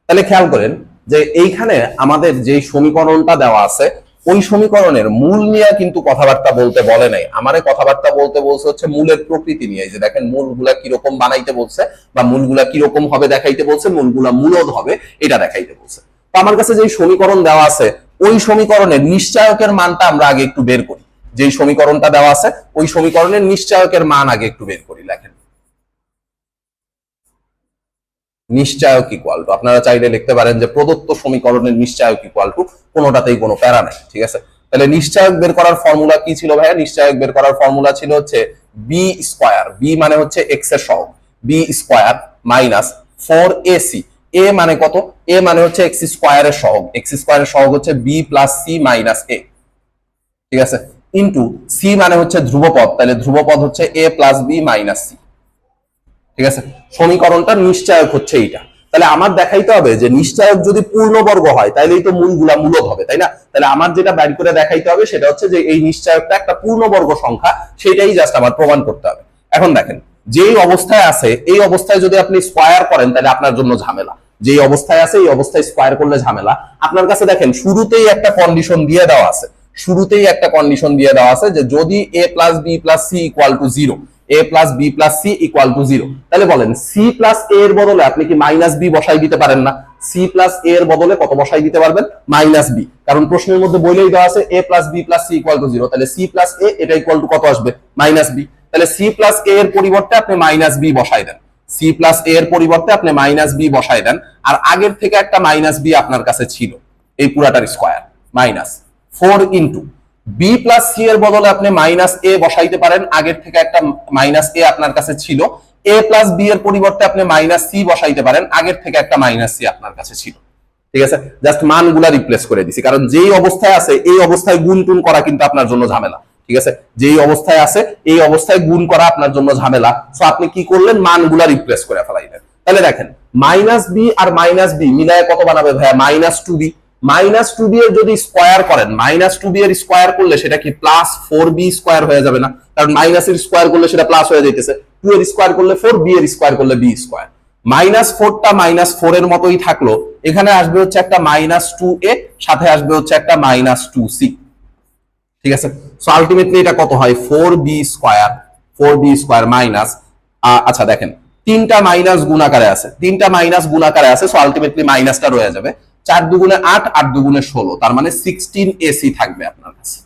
Speaker 1: তাহলে খেয়াল করেন যে এইখানে আমাদের যে সমীকরণটা দেওয়া আছে ওই সমীকরণের মূল নিয়ে কিন্তু কথাবার্তা বলতে বলে নাই, আমারে কথাবার্তা বলতে বলছে হচ্ছে মূলের প্রকৃতি নিয়ে। যে দেখেন মূলগুলা কিরকম বানাইতে বলছে বা মূলগুলা কিরকম হবে দেখাইতে বলছে, মূলগুলা মূলদ হবে এটা দেখাইতে বলছে। তো আমার কাছে যে সমীকরণ দেওয়া আছে ওই সমীকরণের নিশ্চয়কের মানটা আমরা আগে একটু বের করি। যে সমীকরণটা দেওয়া আছে ওই সমীকরণের নিশ্চয়কের মান আগে একটু বের করি। লেখেন নিশ্চয়ক ইকুয়াল টু, আপনারা চাইলে লিখতে পারেন যে প্রদত্ত সমীকরণের নিশ্চয়ক ইকুয়াল টু, কোনোটাতেই কোনো প্যারা নাই। ঠিক আছে, তাহলে নিশ্চয়ক বের করার ফর্মুলা কি ছিল ভাইয়া? নিশ্চয়ক বের করার ফর্মুলা ছিল হচ্ছে বি স্কয়ার, বি মানে হচ্ছে এক্স এর সহগ, বি স্কয়ার মাইনাস 4ac, এ মানে কত? এ মানে হচ্ছে এক্স স্কয়ারের সহগ, এক্স স্কয়ারের সহগ হচ্ছে বি প্লাস সি মাইনাস এ। ঠিক আছে, ইন্টু সি মানে হচ্ছে ধ্রুবপদ, তাহলে ধ্রুবপদ হচ্ছে এ প্লাস বি মাইনাস সি। ঠিক আছে, সমীকরণটা নিশ্চয়ক হচ্ছে এইটা। তাহলে আমার দেখাইতে হবে যে নিশ্চয়ক যদি পূর্ণবর্গ হয় তাহলেই তো মূলগুলা মূলদ হবে, তাই না? তাহলে আমার যেটা বের করে দেখাইতে হবে সেটা হচ্ছে যে এই নিশ্চয়কটা একটা পূর্ণবর্গ সংখ্যা, সেটাই জাস্ট আমার প্রমাণ করতে হবে। এখন দেখেন যেই অবস্থায় আছে এই অবস্থায় যদি আপনি স্কয়ার করেন তাহলে আপনার জন্য ঝামেলা, যেই অবস্থায় আছে এই অবস্থায় স্কয়ার করলে ঝামেলা। আপনার কাছে দেখেন শুরুতেই একটা কন্ডিশন দিয়ে দেওয়া আছে, শুরুতেই একটা কন্ডিশন দিয়ে দেওয়া আছে যে যদি a plus B plus C equal to 0, a plus B plus C equal to 0, তাহলে বলেন সি প্লাস এ এর বদলে আপনি কি মাইনাস বি বসাই দিতে পারেন না? সি প্লাস এ এর বদলে কত বসাই দিতে পারবেন? মাইনাস বি, কারণ প্রশ্নের মধ্যে বলেই দেওয়া আছে a plus B plus C equal to 0, তাহলে সি প্লাস এ এটা ইকুয়াল টু কত আসবে? Minus b. তাহলে সি প্লাস এ এর পরিবর্তে আপনি মাইনাস বি বসাই দেন, সি প্লাস এ এর পরিবর্তে আপনি মাইনাস বি বসাই দেন, আর আগের থেকে একটা মাইনাস বি আপনার কাছে ছিল, এই পুরাটার square minus 4 into B plus C এর বদলে আপনি মাইনাস এ বসাইতে পারেন, আগের থেকে একটা মাইনাস এ আপনার কাছে ছিল, এ প্লাস বি এর পরিবর্তে আপনি মাইনাস সি বসাইতে পারেন, আগের থেকে একটা মাইনাস সি আপনার কাছে ছিল। ঠিক আছে, জাস্ট মানগুলা রিপ্লেস করে দিছি, কারণ যেই অবস্থায় আছে এই অবস্থায় গুণ টুন করা কিন্তু আপনার জন্য ঝামেলা। ঠিক আছে, যেই অবস্থায় আছে এই অবস্থায় গুণ করা আপনার জন্য ঝামেলা, সো আপনি কি করলেন? মানগুলা রিপ্লেস করে ফেলাইলেন। তাহলে দেখেন মাইনাস বি আর মাইনাস বি মিলায় কত বানাবে ভাইয়া? Minus 2b। মাইনাস 2b এর যদি স্কয়ার করেন, মাইনাস 2b এর স্কয়ার করলে সেটা কি প্লাস 4b স্কয়ার হয়ে যাবে না? কারণ মাইনাস এর স্কয়ার করলে সেটা প্লাস হয়ে যাইতেছে, 2 এর স্কয়ার করলে 4, b এর স্কয়ার করলে b স্কয়ার। মাইনাস 4টা মাইনাস 4 এর মতোই থাকলো, এখানে আসবে হচ্ছে একটা মাইনাস 2a, সাথে আসবে হচ্ছে একটা মাইনাস 2c। ঠিক আছে, সো আলটিমেটলি এটা কত হয়? 4b square, 4b square minus, আচ্ছা দেখেন তিনটা মাইনাস গুণাকারে আছে, তিনটা মাইনাস গুণাকারে আছে, সো আলটিমেটলি মাইনাসটা রয়ে যাবে। 4 দুগুণে 8, 8 দুগুণে 16, তার মানে 16ac থাকবে আপনার কাছে।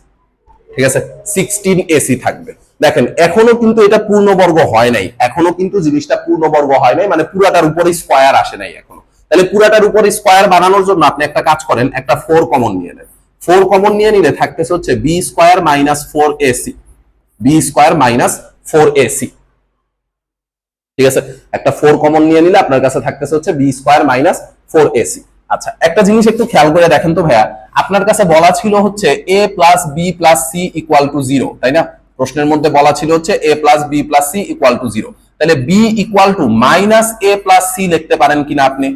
Speaker 1: ঠিক আছে, 16ac থাকবে। দেখেন এখনো কিন্তু এটা পূর্ণবর্গ হয় নাই, এখনো কিন্তু জিনিসটা পূর্ণবর্গ হয় নাই, মানে পুরাটার উপরে স্কয়ার আসে নাই এখনো। তাহলে পুরাটার উপরে স্কয়ার বানানোর জন্য আপনি একটা কাজ করেন, একটা 4 কমন নিয়ে নেন। 4 কমন নিয়ে নিলে থাকতেছে হচ্ছে b square minus 4ac, b square minus 4ac। ঠিক আছে, একটা 4 কমন নিয়ে নিলে আপনার কাছে থাকতেছে হচ্ছে বি স্কয়ার মাইনাস 4ac। আচ্ছা একটা জিনিস একটু খেয়াল করে দেখেন তো ভাইয়া, আপনার কাছে বলা ছিল হচ্ছে a plus B plus C equal to 0, তাই না? প্রশ্নের মধ্যে বলা ছিল হচ্ছে a plus B plus C equal to 0, তাহলে b equal to minus a plus c লিখতে পারেন কিনা আপনি?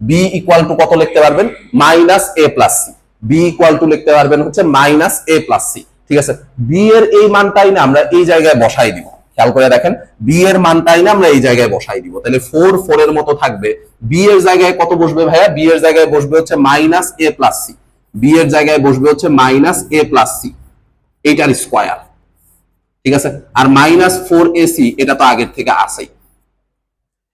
Speaker 1: b ইকুয়াল টু কত লিখতে পারবেন? Minus a plus c, b equal to লিখতে পারবেন হচ্ছে মাইনাস a প্লাস সি। ঠিক আছে, b এর এই মানটাই না আমরা এই জায়গায় বসাই দিব, খেয়াল করে দেখেন বি এর মানটাই না আমরা এই জায়গায় বসাই দিব, তাহলে 4 4 এর মতো থাকবে। বি এর জায়গায় কত বসবে ভাইয়া? বি এর জায়গায় বসবে হচ্ছে minus a plus C, B এর জায়গায় বসবে হচ্ছে মাইনাস এ প্লাস সি, এইটার স্কয়ার। ঠিক আছে, আর মাইনাস 4ac এটা তো আগের থেকে আসেই।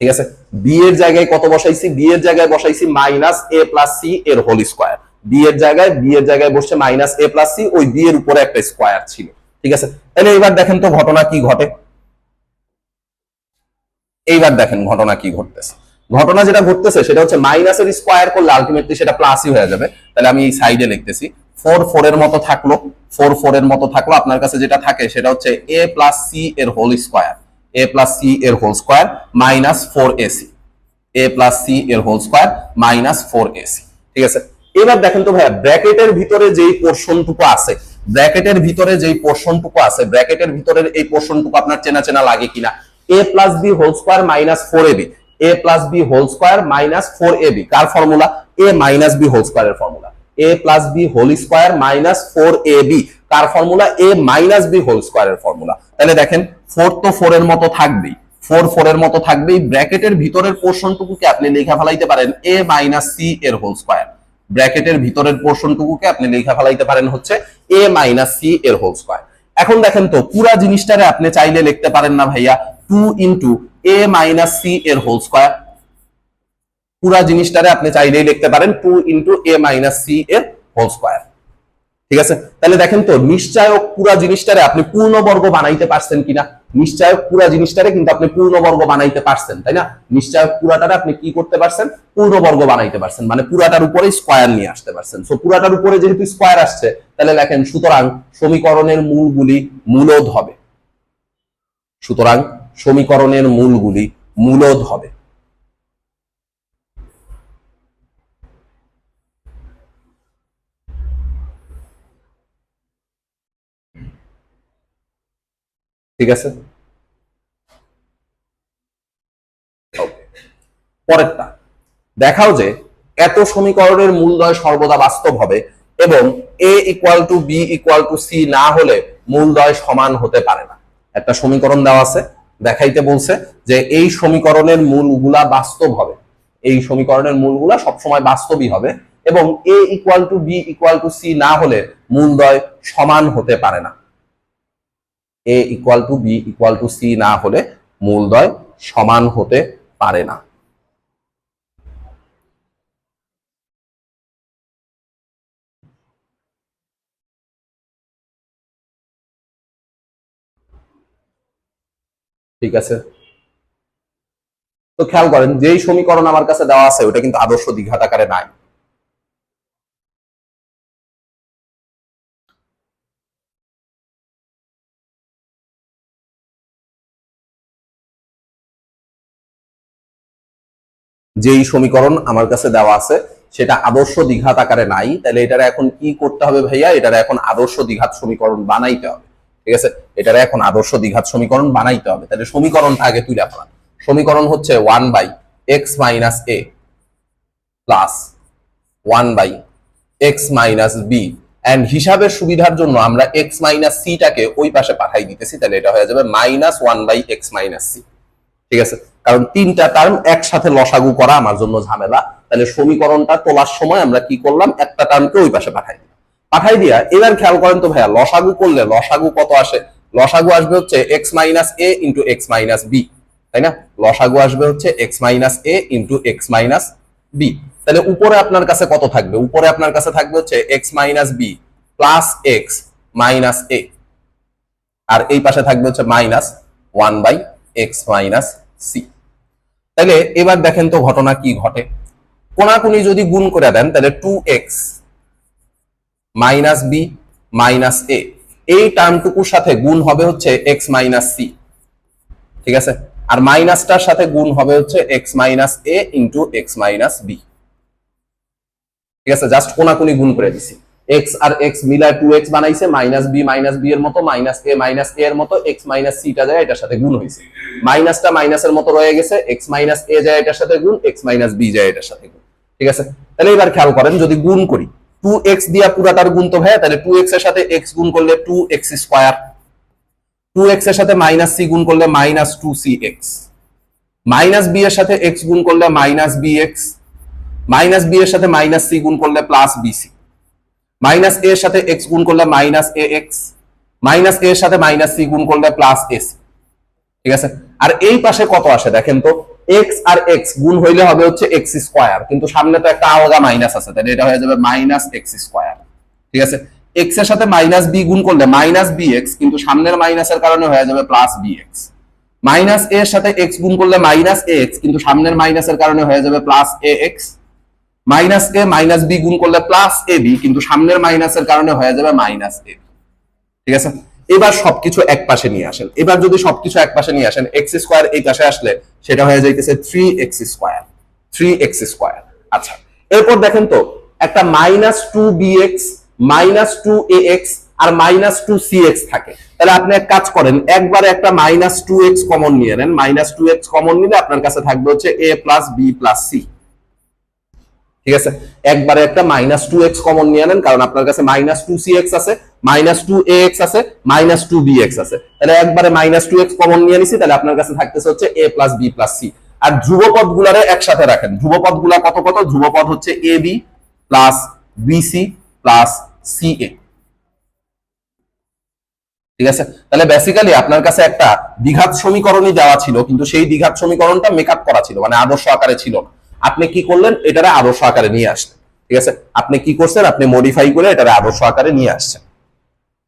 Speaker 1: ঠিক আছে, বি এর জায়গায় কত বসাইছি? বি এর জায়গায় বসাইছি মাইনাস এ প্লাস সি এর হোল স্কয়ার, বি এর জায়গায় বসছে মাইনাস এ প্লাস সি, ওই বি এর উপরে একটা স্কয়ার ছিল। ঠিক আছে, তাহলে এবার দেখেন তো ঘটনা কি ঘটে। এইবার দেখেন ঘটনা কি ঘটতেছে। ঘটনা যেটা ঘটতেছে সেটা হচ্ছে মাইনাসের স্কয়ার করলে আলটিমেটলি সেটা প্লাসই হয়ে যাবে। তাহলে আমি এই সাইডে লিখতেছি 4 4 এর মতো থাকলো, 4 4 এর মতো থাকলো। আপনার কাছে যেটা থাকে সেটা হচ্ছে a প্লাস সি এর whole square, a plus C এর whole square minus 4ac, a plus C এর হোল স্কয়ার মাইনাস 4ac। ঠিক আছে, এবার দেখেন তো ভাইয়া ব্র্যাকেটের ভিতরে যেই পোরশনটুকু আছে, ব্র্যাকেটের ভিতরে যেই পোরশনটুকু আছে, ব্র্যাকেটের ভিতরের এই পোরশনটুকু আপনার চেনা চেনা লাগে কিনা? a plus B whole square minus 4ab, a plus B whole square minus 4ab কার formula? a minus B whole স্কয়ারের ফর্মুলা। a plus B whole square minus 4ab কার formula? a minus B whole স্কয়ারের ফর্মুলা। তাহলে দেখেন 4 তো 4 এর মতো থাকবেই, 4 এর মতো থাকবে। এই ব্র্যাকেটের ভিতরের পোর্শনটুকুকে আপনি লেখা ফেলাইতে পারেন a মাইনাস সি এর হোল স্কয়ার। ব্র্যাকেটের ভিতরের পোর্শনটুকুকে আপনি লেখা ফেলাইতে পারেন হচ্ছে a মাইনাস সি এর হোল স্কয়ার। এখন দেখেন তো পুরা জিনিসটারে আপনি চাইলে লিখতে পারেন না ভাইয়া 2 ইনটু a মাইনাস সি এর হোল স্কয়ার। পুরা জিনিসটারে আপনি চাইলেই লিখতে পারেন 2 ইনটু a মাইনাস সি এর হোল স্কয়ার। ঠিক আছে, তাহলে দেখেন তো নিশ্চয়ক পুরা জিনিসটারে আপনি পূর্ণবর্গ বানাইতে পারছেন কিনা। নিশ্চয়ক পুরা জিনিসটারে কিন্তু আপনি পূর্ণবর্গ বানাইতে পারছেন, তাই না? নিশ্চয়ক পুরাটারে আপনি কি করতে পারছেন, পূর্ণবর্গ বানাইতে পারছেন, মানে পুরাটার উপরে স্কয়ার নিয়ে আসতে পারছেন। সো পুরাটার উপরে যেহেতু স্কয়ার আসছে, তাহলে লেখেন সুতরাং সমীকরণের মূলগুলি মূলদ হবে। সুতরাং সমীকরণের মূলগুলি মূলদ হবে। ঠিক আছে, পরেরটা দেখাও যে এত সমীকরণের মূলদ্বয় সর্বদা বাস্তব হবে এবং a equal to b equal to c না হলে মূলদ্বয় সমান হতে পারে না। একটা সমীকরণ দেওয়া আছে, দেখাইতে বলছে যে এই সমীকরণের মূলগুলা বাস্তব হবে, এই সমীকরণের মূলগুলা সবসময় বাস্তবই হবে এবং a equal to b equal to c না হলে মূলদ্বয় সমান হতে পারে না। a equal to b equal to c না হলে মূলদ্বয় সমান হতে পারে না। ঠিক আছে, তো খেয়াল করেন যেই সমীকরণ আমার কাছে দেওয়া আছে ওটা কিন্তু আদর্শ দ্বিঘাত আকারে নাই। যেই সমীকরণ আমার কাছে দেওয়া আছে সেটা আদর্শ দ্বিঘাত আকারে নাই, তাহলে এটারে এখন কি করতে হবে ভাইয়া, এটারে এখন আদর্শ দ্বিঘাত সমীকরণ বানাইতে হবে। ঠিক আছে, এটারে এখন আদর্শ দ্বিঘাত সমীকরণ বানাইতে হবে। তাহলে সমীকরণটা আগে তুলে ফেলান। সমীকরণ হচ্ছে 1 by x minus a plus 1 by x minus b, and হিসাবের সুবিধার জন্য আমরা এক্স মাইনাস সি টাকে ওই পাশে পাঠাই দিতেছি, তাহলে এটা হয়ে যাবে minus 1 by x minus c. ঠিক আছে, কারণ তিনটা টার্ম একসাথে লসাগু করা আমার জন্য ঝামেলা। তাহলে সমীকরণটা তোলার সময় আমরা কি করলাম, একটা টার্মকে ওই পাশে পাঠাই দিয়া এবার খেয়াল করেন তো ভাইয়া লসাগু করলে লসাগু কত আসে? লসাগু আসবে হচ্ছে X minus A into x minus B, তাই না? লসাগু আসবে হচ্ছে X minus A into x minus b. তাহলে উপরে আপনার কাছে কত থাকবে? উপরে আপনার কাছে থাকবে হচ্ছে X minus B plus X minus A, আর এই পাশে থাকবে হচ্ছে minus 1 by x minus C. তাহলে এবার দেখেন তো ঘটনা কি ঘটে। কোনাকুনি যদি গুণ করে দেন তাহলে 2x মাইনাস বি মাইনাস এ, এই টার্মটুকুর সাথে গুণ হবে হচ্ছে x মাইনাস সি। ঠিক আছে, আর মাইনাসটার সাথে গুণ হবে হচ্ছে x minus A into x minus B. ঠিক আছে, জাস্ট কোনাকুনি গুণ করে দিছি। x আর x মিলায় 2x বানাইছে, মাইনাস বি এর মতো মাইনাস এ এর মতো x মাইনাস সি টা যায় এটার সাথে গুণ হইছে, মাইনাসটা মাইনাসের মতো রয়ে গেছে, x মাইনাস এ যায় এটার সাথে গুণ, x মাইনাস বি যায় এটার সাথে গুণ। ঠিক আছে, তাহলে এবার খেয়াল করেন যদি গুণ করি 2x দিয়া পুরাটার গুণ তো ভাইয়া, তাহলে 2x এর সাথে x গুণ করলে 2x স্কয়ার, 2x এর সাথে মাইনাস সি গুণ করলে মাইনাস 2cx, মাইনাস বি এর সাথে x গুণ করলে মাইনাস bx, মাইনাস বি এর সাথে মাইনাস সি গুণ করলে প্লাস বিসি, মাইনাস এ এর সাথে এক্স গুণ করলে minus A x, minus a এর সাথে মাইনাস সি গুণ করলে প্লাস এস। ঠিক আছে, আর এই পাশে কত আসে দেখেন তো, এক্স আর এক্স গুণ হইলে হবে হচ্ছে এক্স স্কয়ার, কিন্তু সামনে তো একটা আলগা মাইনাস আছে, তাহলে এটা হয়ে যাবে মাইনাস এক্স স্কয়ার। ঠিক আছে, এক্স এর সাথে মাইনাস বি গুণ করলে মাইনাস বি এক্স, কিন্তু সামনের মাইনাসের কারণে হয়ে যাবে plus B x. Minus a এর সাথে এক্স গুণ করলে মাইনাস এ এক্স, কিন্তু সামনের মাইনাসের কারণে হয়ে যাবে প্লাস এ এক্স। মাইনাস এ মাইনাস বি গুণ করলে প্লাস এ বি, কিন্তু সামনের মাইনাসের কারণে হয়ে যাবে মাইনাস এ। ঠিক আছে, এবার সবকিছু এক পাশে নিয়ে আসেন। এবার যদি সবকিছু এক পাশে নিয়ে আসেন, এক্স স্কয়ার এই পাশে আসলে সেটা হয়ে যাইতেছে 3x স্কয়ার, 3x স্কয়ার। আচ্ছা, এরপর দেখেন তো একটা মাইনাস 2bx মাইনাস 2ax আর মাইনাস 2cx থাকে, তাহলে আপনি এক কাজ করেন, একবারে একটা মাইনাস 2x কমন নিয়ে নেন। মাইনাস 2x কমন নিলে আপনার কাছে থাকবে হচ্ছে a plus B plus c. ঠিক আছে, একবারে একটা মাইনাস টু এক্স কমন নিয়ে নেন, কারণ আপনার কাছে মাইনাস টু সি এক্স আছে, মাইনাস টু এ এক্স আছে, মাইনাস টু বি এক্স আছে, তাহলে একবারে মাইনাস টু এক্স কমন নিয়ে নিছি, তাহলে আপনার কাছে থাকতেছে হচ্ছে এ প্লাস বি প্লাস সি। আর ধ্রুবপদ গুলারে একসাথে রাখেন, ধ্রুবপদ গুলা কত কত, ধ্রুবপদ হচ্ছে A B plus BC plus C এ। ঠিক আছে, তাহলে বেসিক্যালি আপনার কাছে একটা দ্বিঘাত সমীকরণই দেওয়া ছিল, কিন্তু সেই দ্বিঘাত সমীকরণটা মেকআপ করা ছিল, মানে আদর্শ আকারে ছিল না। আপনি কি করলেন, এটারে আদর্শ আকারে নিয়ে আসলেন। ঠিক আছে, আপনি কি করছেন, আপনি মডিফাই করে এটারে আদর্শ আকারে নিয়ে আসছেন।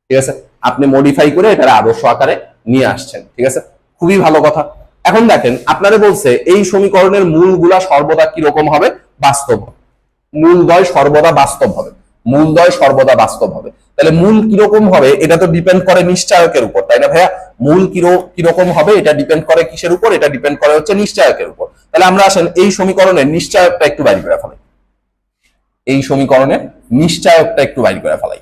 Speaker 1: ঠিক আছে, আপনি মডিফাই করে এটারে আদর্শ আকারে নিয়ে আসছেন। ঠিক আছে, খুবই ভালো কথা। এখন দেখেন আপনারা বলছে এই সমীকরণের মূলগুলা সর্বদা কিরকম হবে, বাস্তব হবে। মূলদ্বয় সর্বদা বাস্তব হবে, মূলদ্বয় সর্বদা বাস্তব হবে। তাহলে মূল কিরকম হবে এটা তো ডিপেন্ড করে নিশ্চয়কের উপর, তাই না ভাইয়া? মূল কিরকম হবে এটা ডিপেন্ড করে কিসের উপর, এটা ডিপেন্ড করে হচ্ছে নিশ্চয়কের উপর। তাহলে আমরা আসেন এই সমীকরণের নিশ্চয়কটা একটু বাইর করে ফেলাই, এই সমীকরণের নিশ্চয়কটা একটু বাইর করে ফেলাই,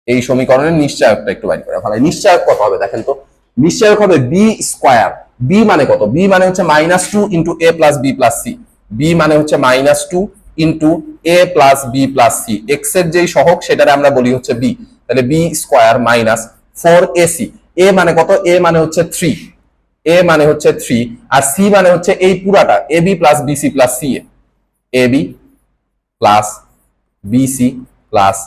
Speaker 1: এই সমীকরণের নিশ্চয়কটা একটু বাইর করে ফেলাই। নিশ্চয়ক কত হবে দেখেন তো, নিশ্চয়ক হবে বি স্কোয়ার। বি মানে কত, বি মানে হচ্ছে minus two into A plus B plus C. B মানে হচ্ছে minus two into A plus B plus C. X এর যেই সহগ সেটারে আমরা বলি হচ্ছে বি, তাহলে B square minus four A C. A মানে কত, এ মানে হচ্ছে থ্রি, এ মানে হচ্ছে থ্রি, আর সি মানে হচ্ছে এই পুরাটা a B plus BC plus C a, a B plus BC plus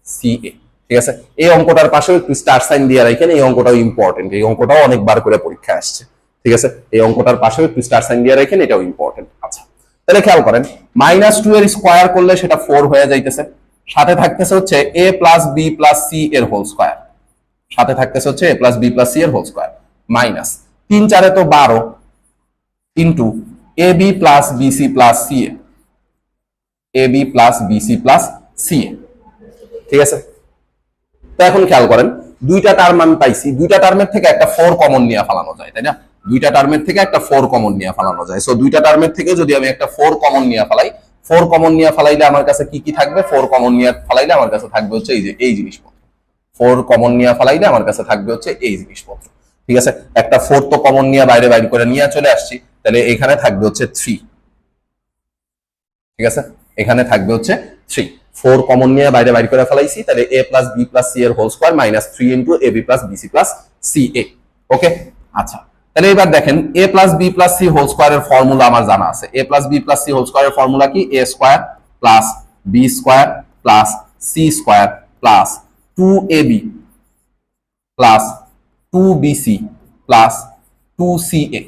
Speaker 1: C এ। ঠিক আছে, এই অঙ্কটার পাশেও একটু স্টার সাইন দিয়ে রাখেন, এই অঙ্কটাও ইম্পর্টেন্ট, এই অঙ্কটাও অনেকবার করে পরীক্ষা আসছে। ঠিক আছে, এই অঙ্কটার পাশেও একটু স্টার সাইন দিয়ে রাখেন, এটাও ইম্পর্টেন্ট। আচ্ছা, তাহলে খেয়াল করেন, মাইনাস টু এর স্কোয়ার করলে সেটা ফোর হয়ে যাইতেছে, সাথে থাকতেছে হচ্ছে এ প্লাস বি প্লাস সি এর হোল স্কোয়ার, সাথে থাকতেছে হচ্ছে এ প্লাস বি প্লাস সি এর হোল স্কোয়ার, মাইনাস তিন চারে তো 12 into a B plus BC plus C a, a B plus BC plus C এ। ঠিক আছে, তো এখন খেয়াল করেন, দুইটা টার্ম আমি পাইছি, দুইটা টার্মের থেকে একটা ফোর কমন নিয়ে ফেলানো যায়, তাই না? দুইটা টার্মের থেকে একটা ফোর কমন নিয়ে ফেলানো যায়। সো দুইটা টার্মের থেকে যদি আমি একটা ফোর কমন নিয়ে ফেলাই, ফোর কমন নিয়ে ফেলাইলে আমার কাছে কি কি থাকবে, ফোর কমন নিয়ে ফেলাইলে আমার কাছে থাকবে হচ্ছে এই যে এই জিনিসপত্র, ফোর কমন নিয়ে ফেলাইলে আমার কাছে থাকবে হচ্ছে এই জিনিসপত্র। ঠিক আছে, একটা ফোর তো কমন নিয়ে বাইরে বাইরে করে নিয়ে চলে আসছি, তাহলে এখানে থাকবে হচ্ছে থ্রি। ঠিক আছে, এখানে থাকবে হচ্ছে থ্রি। ফোর কমন নিয়ে বাইরে বাইর করে ফেলাইছি, তাহলে a plus B plus C এর whole square minus three into a B plus BC plus C a. Okay, আচ্ছা, তাহলে এবার দেখেন a plus B plus c whole স্কোয়ারের ফর্মুলা আমার জানা আছে। A plus B plus c whole স্কোয়ারের ফর্মুলা কি, a square plus b square plus c square plus two a B plus two bc plus two c এ।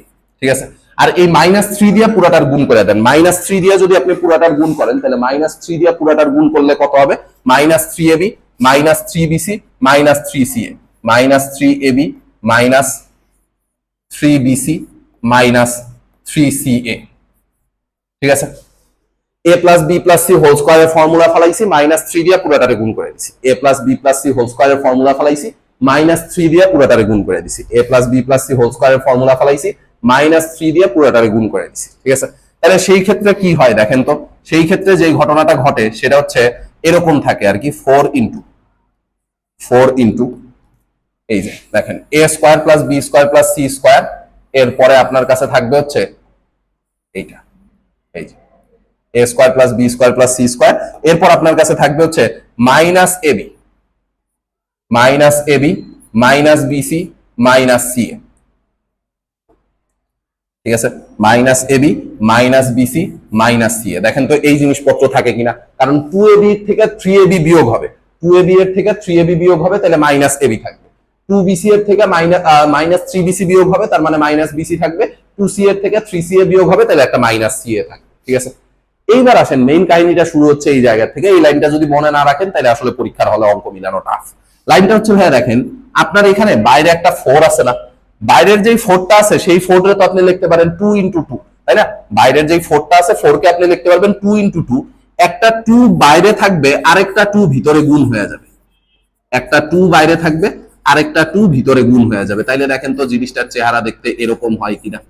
Speaker 1: ঠিক আছে, আর এই minus three দিয়ে পুরাটার গুণ করে দেন। মাইনাস থ্রি দিয়ে যদি আপনি পুরাটার গুণ করেন, তাহলে মাইনাস থ্রি দিয়ে পুরাটার গুণ করলে কত হবে, minus three ab minus three bc minus three c a, minus three ab minus three bc minus three c এ। ঠিক আছে, a plus B plus c whole স্কোয়ারের ফর্মুলা ফেলাইছি, মাইনাস থ্রি দিয়ে পুরাটারে গুণ করে দিছি। A plus B plus c whole স্কোয়ারের ফর্মুলা ফেলাইছি, মাইনাস থ্রি দিয়ে পুরাটারে গুণ করে দিছি। A plus B plus c whole স্কোয়ারের ফর্মুলা ফেলাইছি, মাইনাস থ্রি দিয়ে পুরোটারে গুণ করে দিচ্ছি। ঠিক আছে, তাহলে সেই ক্ষেত্রে কি হয় দেখেন তো, সেই ক্ষেত্রে যে ঘটনাটা ঘটে সেটা হচ্ছে এরকম থাকে আর কি, ফোর ইন্টু এই যে দেখেন a square plus b square plus c square, এরপরে আপনার কাছে থাকবে হচ্ছে এইটা, এই যে a square plus b square plus c square, এরপর আপনার কাছে থাকবে হচ্ছে minus ab minus bc minus c এ। ঠিক আছে, minus ab minus bc minus c a. দেখেন তো এই জিনিসপত্র থাকে কিনা, কারণ টু এবি থেকে থ্রি এবি বিয়োগ হবে, টু এবি এর থেকে থ্রি এবি বিয়োগ হবে, তাহলে মাইনাস এবি থাকবে। টু বিসি এর থেকে মাইনাস থ্রি বিসি বিয়োগ হবে, তার মানে মাইনাস বিসি থাকবে। টু সি এর থেকে থ্রি সি এ বিয়োগ হবে, তাহলে একটা মাইনাস সি এ থাকবে। ঠিক আছে, এইবার আসেন মেইন কাহিনীটা শুরু হচ্ছে এই জায়গা থেকে। এই লাইনটা যদি মনে না রাখেন তাহলে আসলে পরীক্ষার হলে অঙ্ক মিলানো টাফ। লাইনটা হচ্ছে ভাইয়া দেখেন, আপনার এখানে বাইরে একটা ফোর আছে না, বাইরের যেই ফোরটা আছে সেই ফোরটা তো আপনি লিখতে পারেন টু ইন্টু টু, তাই না? বাইরের যেই ফোরটা আছে ফোরকে আপনি লিখতে পারবেন টু ইন্টু টু। একটা টু বাইরে থাকবে, আরেকটা টু ভিতরে গুণ হয়ে যাবে, একটা টু বাইরে থাকবে আরেকটা টু ভিতরে গুণ হয়ে যাবে। তাইলে দেখেন তো জিনিসটার চেহারা দেখতে এরকম হয় কিনা।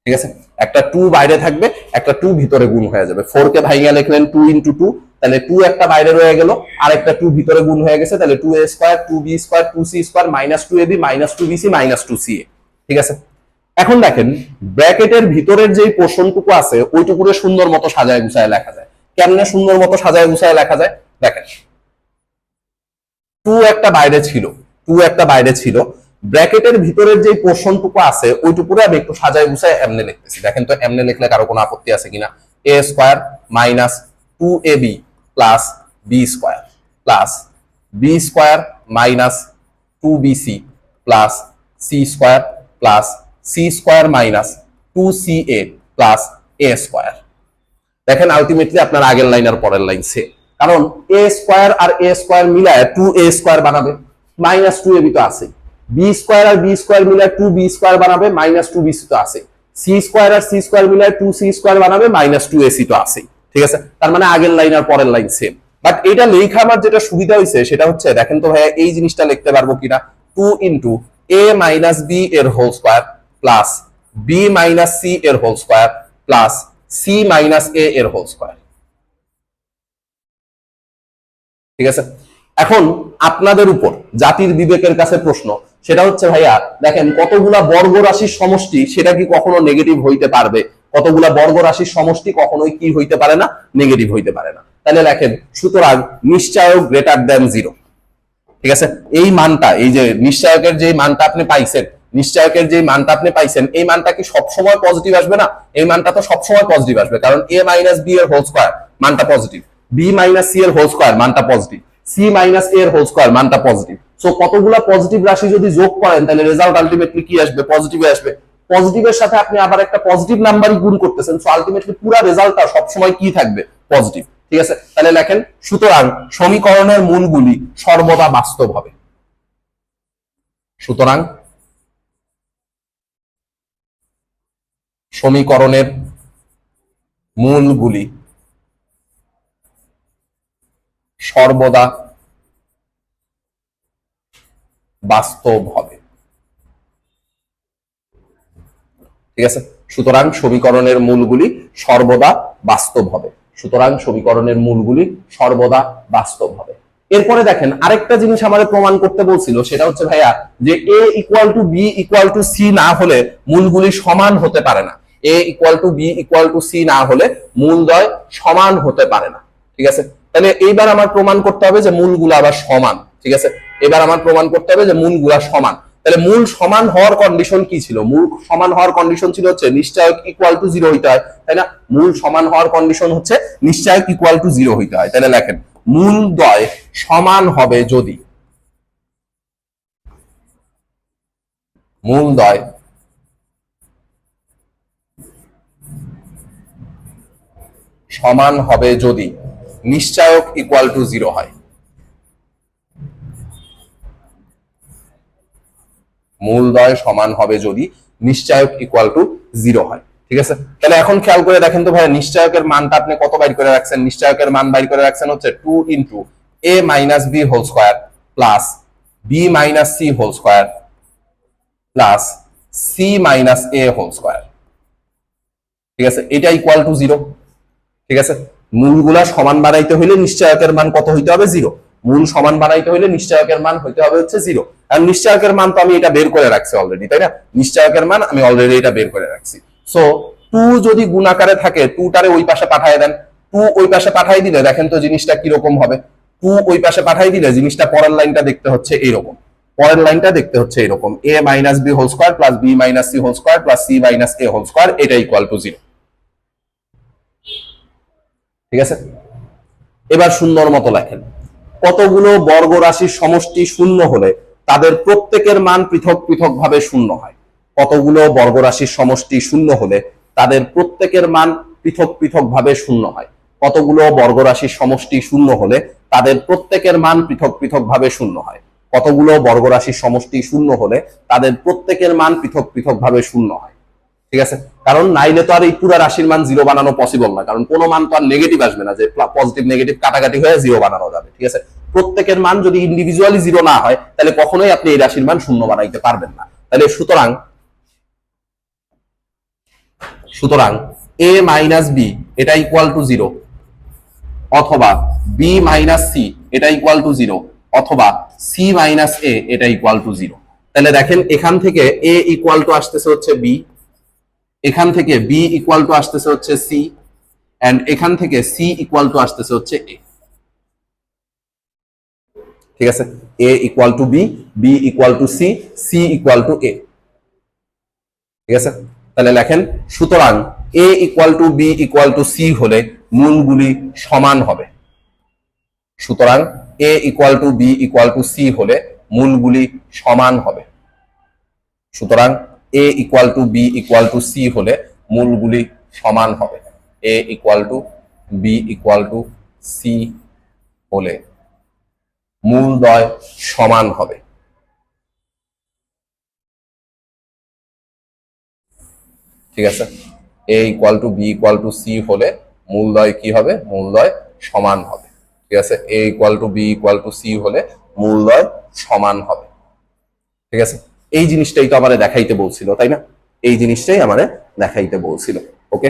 Speaker 1: ঠিক আছে, একটা টু বাইরে থাকবে, একটা টু ভিতরে গুণ হয়ে যাবে। ফোর কে ভাইয়া লিখলেন টু ইন্টু টু, তাহলে টু একটা বাইরে রয়ে গেল, আর একটা টু ভিতরে গুণ হয়ে গেছে, তাহলে two a square two b square two c square minus two ab minus two bc minus two c এ। ঠিক আছে, এখন দেখেন ব্র্যাকেটের ভিতরের যে পোর্শনটুকু আছে ওইটুকুরে সুন্দর মতো সাজায় গুছায় লেখা যায়। কেমনে সুন্দর মতো সাজায় গুছায় লেখা যায় দেখেন, টু একটা বাইরে ছিল, ব্র্যাকেটের ভিতরের যে পোর্শনটুকু আছে ওইটুকুরে আমি একটু সাজায় গুছায় এমনে লিখতেছি। দেখেন তো এমনে লিখলে কারো কোনো আপত্তি আছে কিনা? A square minus 2ab plus b square plus b square minus 2bc plus c square plus c square minus 2ca plus a square. দেখেন আলটিমেটলি আপনার আগের লাইন আর পরের লাইন সেম, কারণ এ স্কোয়ার আর এ স্কোয়ার মিলায় 2a স্কোয়ার বানাবে, minus 2ab তো আছে। B square আর B square মিলায় 2b স্কোয়ার বানাবে, মাইনাস 2bc তো আছে। সি স্কোয়ার আর সি স্কোয়ার মিলায় 2c স্কোয়ার বানাবে, মাইনাস 2ac তো আছে। ঠিক আছে, তার মানে আগের লাইন আর পরের লাইন সেম। বাট এটা লেখা আমার যেটা সুবিধা হয়েছে সেটা হচ্ছে, দেখেন তো ভাইয়া এই জিনিসটা লিখতে পারবো কিনা, 2 ইন্টু a মাইনাস বি এর whole square plus B minus c এর whole square plus C minus a এর হোল স্কোয়ার। ঠিক আছে, এখন আপনাদের উপর জাতির বিবেকের কাছে প্রশ্ন, সেটা হচ্ছে ভাইয়া দেখেন কতগুলা বর্গ রাশির সমষ্টি সেটা কি কখনো নেগেটিভ হইতে পারবে? কতগুলা বর্গ রাশির সমষ্টি কখনোই কি হইতে পারে না? নেগেটিভ হইতে পারে না। তাহলে লেখেন সুতরাং নিশ্চয়ক গ্রেটার দ্যান 0। ঠিক আছে, এই মানটা, এই যে নিশ্চয়কের যে মানটা আপনি পাইছেন, এই মানটা কি সবসময় পজিটিভ আসবে না? এই মানটা তো সবসময় পজিটিভ আসবে, কারণ a মাইনাস বি এর হোল স্কোয়ার মানটা পজিটিভ, বি মাইনাস সি এর হোল স্কোয়ার মানটা পজিটিভ, সি মাইনাস এ এর হোল স্কোয়ার মানটা পজিটিভ। সো কতগুলা পজিটিভ রাশি যদি যোগ করেন তাহলে রেজাল্ট আলটিমেটলি কি আসবে? পজিটিভে আসবে। পজিটিভের সাথে আপনি আবার একটা পজিটিভ নাম্বারই গুণ করতেছেন, সো আলটিমেটলি পুরো রেজাল্টটা সবসময় কি থাকবে? পজিটিভ। ঠিক আছে, তাহলে লেখেন সুতরাং সমীকরণের মূলগুলি সর্বদা বাস্তব হবে। সুতরাং সমীকরণের মূলগুলি সর্বদা বাস্তব হবে। ঠিক আছে, সুতরাং সমীকরণের মূলগুলি সর্বদা বাস্তব হবে। সুতরাং সমীকরণের মূলগুলি সর্বদা বাস্তব হবে। এরপরে দেখেন আরেকটা জিনিস আমাদের প্রমাণ করতে বলছিল, সেটা হচ্ছে ভাইয়া যে a equal to b equal to c না হলে মূলগুলি সমান হতে পারে না। a equal to b equal to c না হলে মূলদ্বয় সমান হতে পারে না। ঠিক আছে, তাহলে এইবার আমার প্রমাণ করতে হবে যে মূলগুলো আবার সমান। ঠিক আছে, এবার আমার প্রমাণ করতে হবে যে মূলগুলা সমান। তাহলে মূল সমান হওয়ার কন্ডিশন কি ছিল? মূল সমান হওয়ার কন্ডিশন ছিল হচ্ছে নিশ্চয়ক ইকুয়াল টু 0 হইতে হয়, তাই না? মূল সমান হওয়ার কন্ডিশন হচ্ছে নিশ্চয়ক ইকুয়াল টু 0 হইতে হয়। তাহলে লেখেন মূলদ্বয় সমান হবে যদি, মূলদ্বয় সমান হবে যদি নিশ্চয়ক ইকুয়াল টু 0 হয়। মূলদ্বয় সমান হবে যদি নিশ্চয়ক ইকুয়াল টু 0 হয়। ঠিক আছে, তাহলে এখন খেয়াল করে দেখেন তো ভাই নিশ্চয়কের মানটা আপনি কত বাইর করে রাখছেন? নিশ্চয়কের মান বাইর করে রাখছেন হচ্ছে 2 into a minus B whole square plus B minus c whole square plus C minus a whole square. ঠিক আছে, এটা ইকুয়াল টু 0। ঠিক আছে, মূলগুলা সমান বানাইতে হইলে নিশ্চয়কের মান কত হইতে হবে? 0। মূল সমান বানাইতে হইলে নিশ্চয়কের মান হইতে হবে হচ্ছে 0। আর নিশ্চয়কের মান তো আমি এটা বের করে রাখছি অলরেডি, তাই না? নিশ্চয়কের মান আমি অলরেডি এটা বের করে রাখছি। সো 2 যদি গুণাকারে থাকে 2 টারে ওই পাশে পাঠিয়ে দেন। 2 ওই পাশে পাঠিয়ে দিলে দেখেন তো জিনিসটা কিরকম হবে। 2 ওই পাশে পাঠিয়ে দিলে জিনিসটা পরের লাইনটা দেখতে হচ্ছে এইরকম। পরের লাইনটা দেখতে হচ্ছে এরকম, a minus B whole square plus B minus c whole square plus C minus a whole square, এটা ইকুয়াল টু 0। ঠিক আছে, এবার সুন্দর মতো লেখেন কতগুলো বর্গ রাশির সমষ্টি শূন্য হলে তাদের প্রত্যেকের মান পৃথক পৃথক ভাবে শূন্য হয়। কতগুলো বর্গ রাশির সমষ্টি শূন্য হলে তাদের প্রত্যেকের মান পৃথক পৃথক ভাবে শূন্য হয়। কতগুলো বর্গ রাশির সমষ্টি শূন্য হলে তাদের প্রত্যেকের মান পৃথক পৃথক ভাবে শূন্য হয়। কতগুলো বর্গ রাশির সমষ্টি শূন্য হলে তাদের প্রত্যেকের মান পৃথক পৃথক ভাবে শূন্য হয়। ঠিক আছে, কারণ নাইলে তো আর এই পুরো রাশির মান 0 বানানো পসিবল না, কারণ কোনো মান তো আর নেগেটিভ আসবে না যে পজিটিভ নেগেটিভ কাটাকাটি হয়ে 0 বানানো যাবে। ঠিক আছে, প্রত্যেকের মান যদি ইন্ডিভিজুয়ালি 0 না হয় তাহলে কখনোই আপনি এই রাশির মান শূন্য বানাইতে পারবেন না। তাহলে সুতরাং a মাইনাস বি এটা ইকুয়াল টু 0, অথবা বি মাইনাস সি এটা ইকুয়াল টু 0, অথবা সি মাইনাস এ এটা ইকুয়াল টু 0। তাহলে দেখেন এখান থেকে এ ইকুয়াল টু আসতেছে হচ্ছে বি, এখান থেকে বি ইকুয়াল টু আসতেছে হচ্ছে সি, এন্ড এখান থেকে সি ইকুয়াল টু আসতেছে হচ্ছে এ। ঠিক আছে, a equal to b, b equal to c, c equal to a. ঠিক আছে, তাহলে লেখেন সুতরাং a equal to b equal to c হলে মূলগুলি সমান হবে। সুতরাং a equal to b equal to c হলে মূলগুলি সমান হবে। সুতরাং a equal to b equal to c হলে মূলগুলি সমান হবে। A equal to b equal to c হলে মূলদ্বয় সমান হবে। ঠিক আছে, a equal to b equal to c হলে মূলদ্বয় কি হবে? মূলদ্বয় সমান হবে। ঠিক আছে, a equal to b equal to c হলে মূলদ্বয় সমান হবে। ঠিক আছে, এই জিনিসটাই তো আমাদের দেখাইতে বলছিল, তাই না? এই জিনিসটাই আমাদের দেখাইতে বলছিল। ওকে।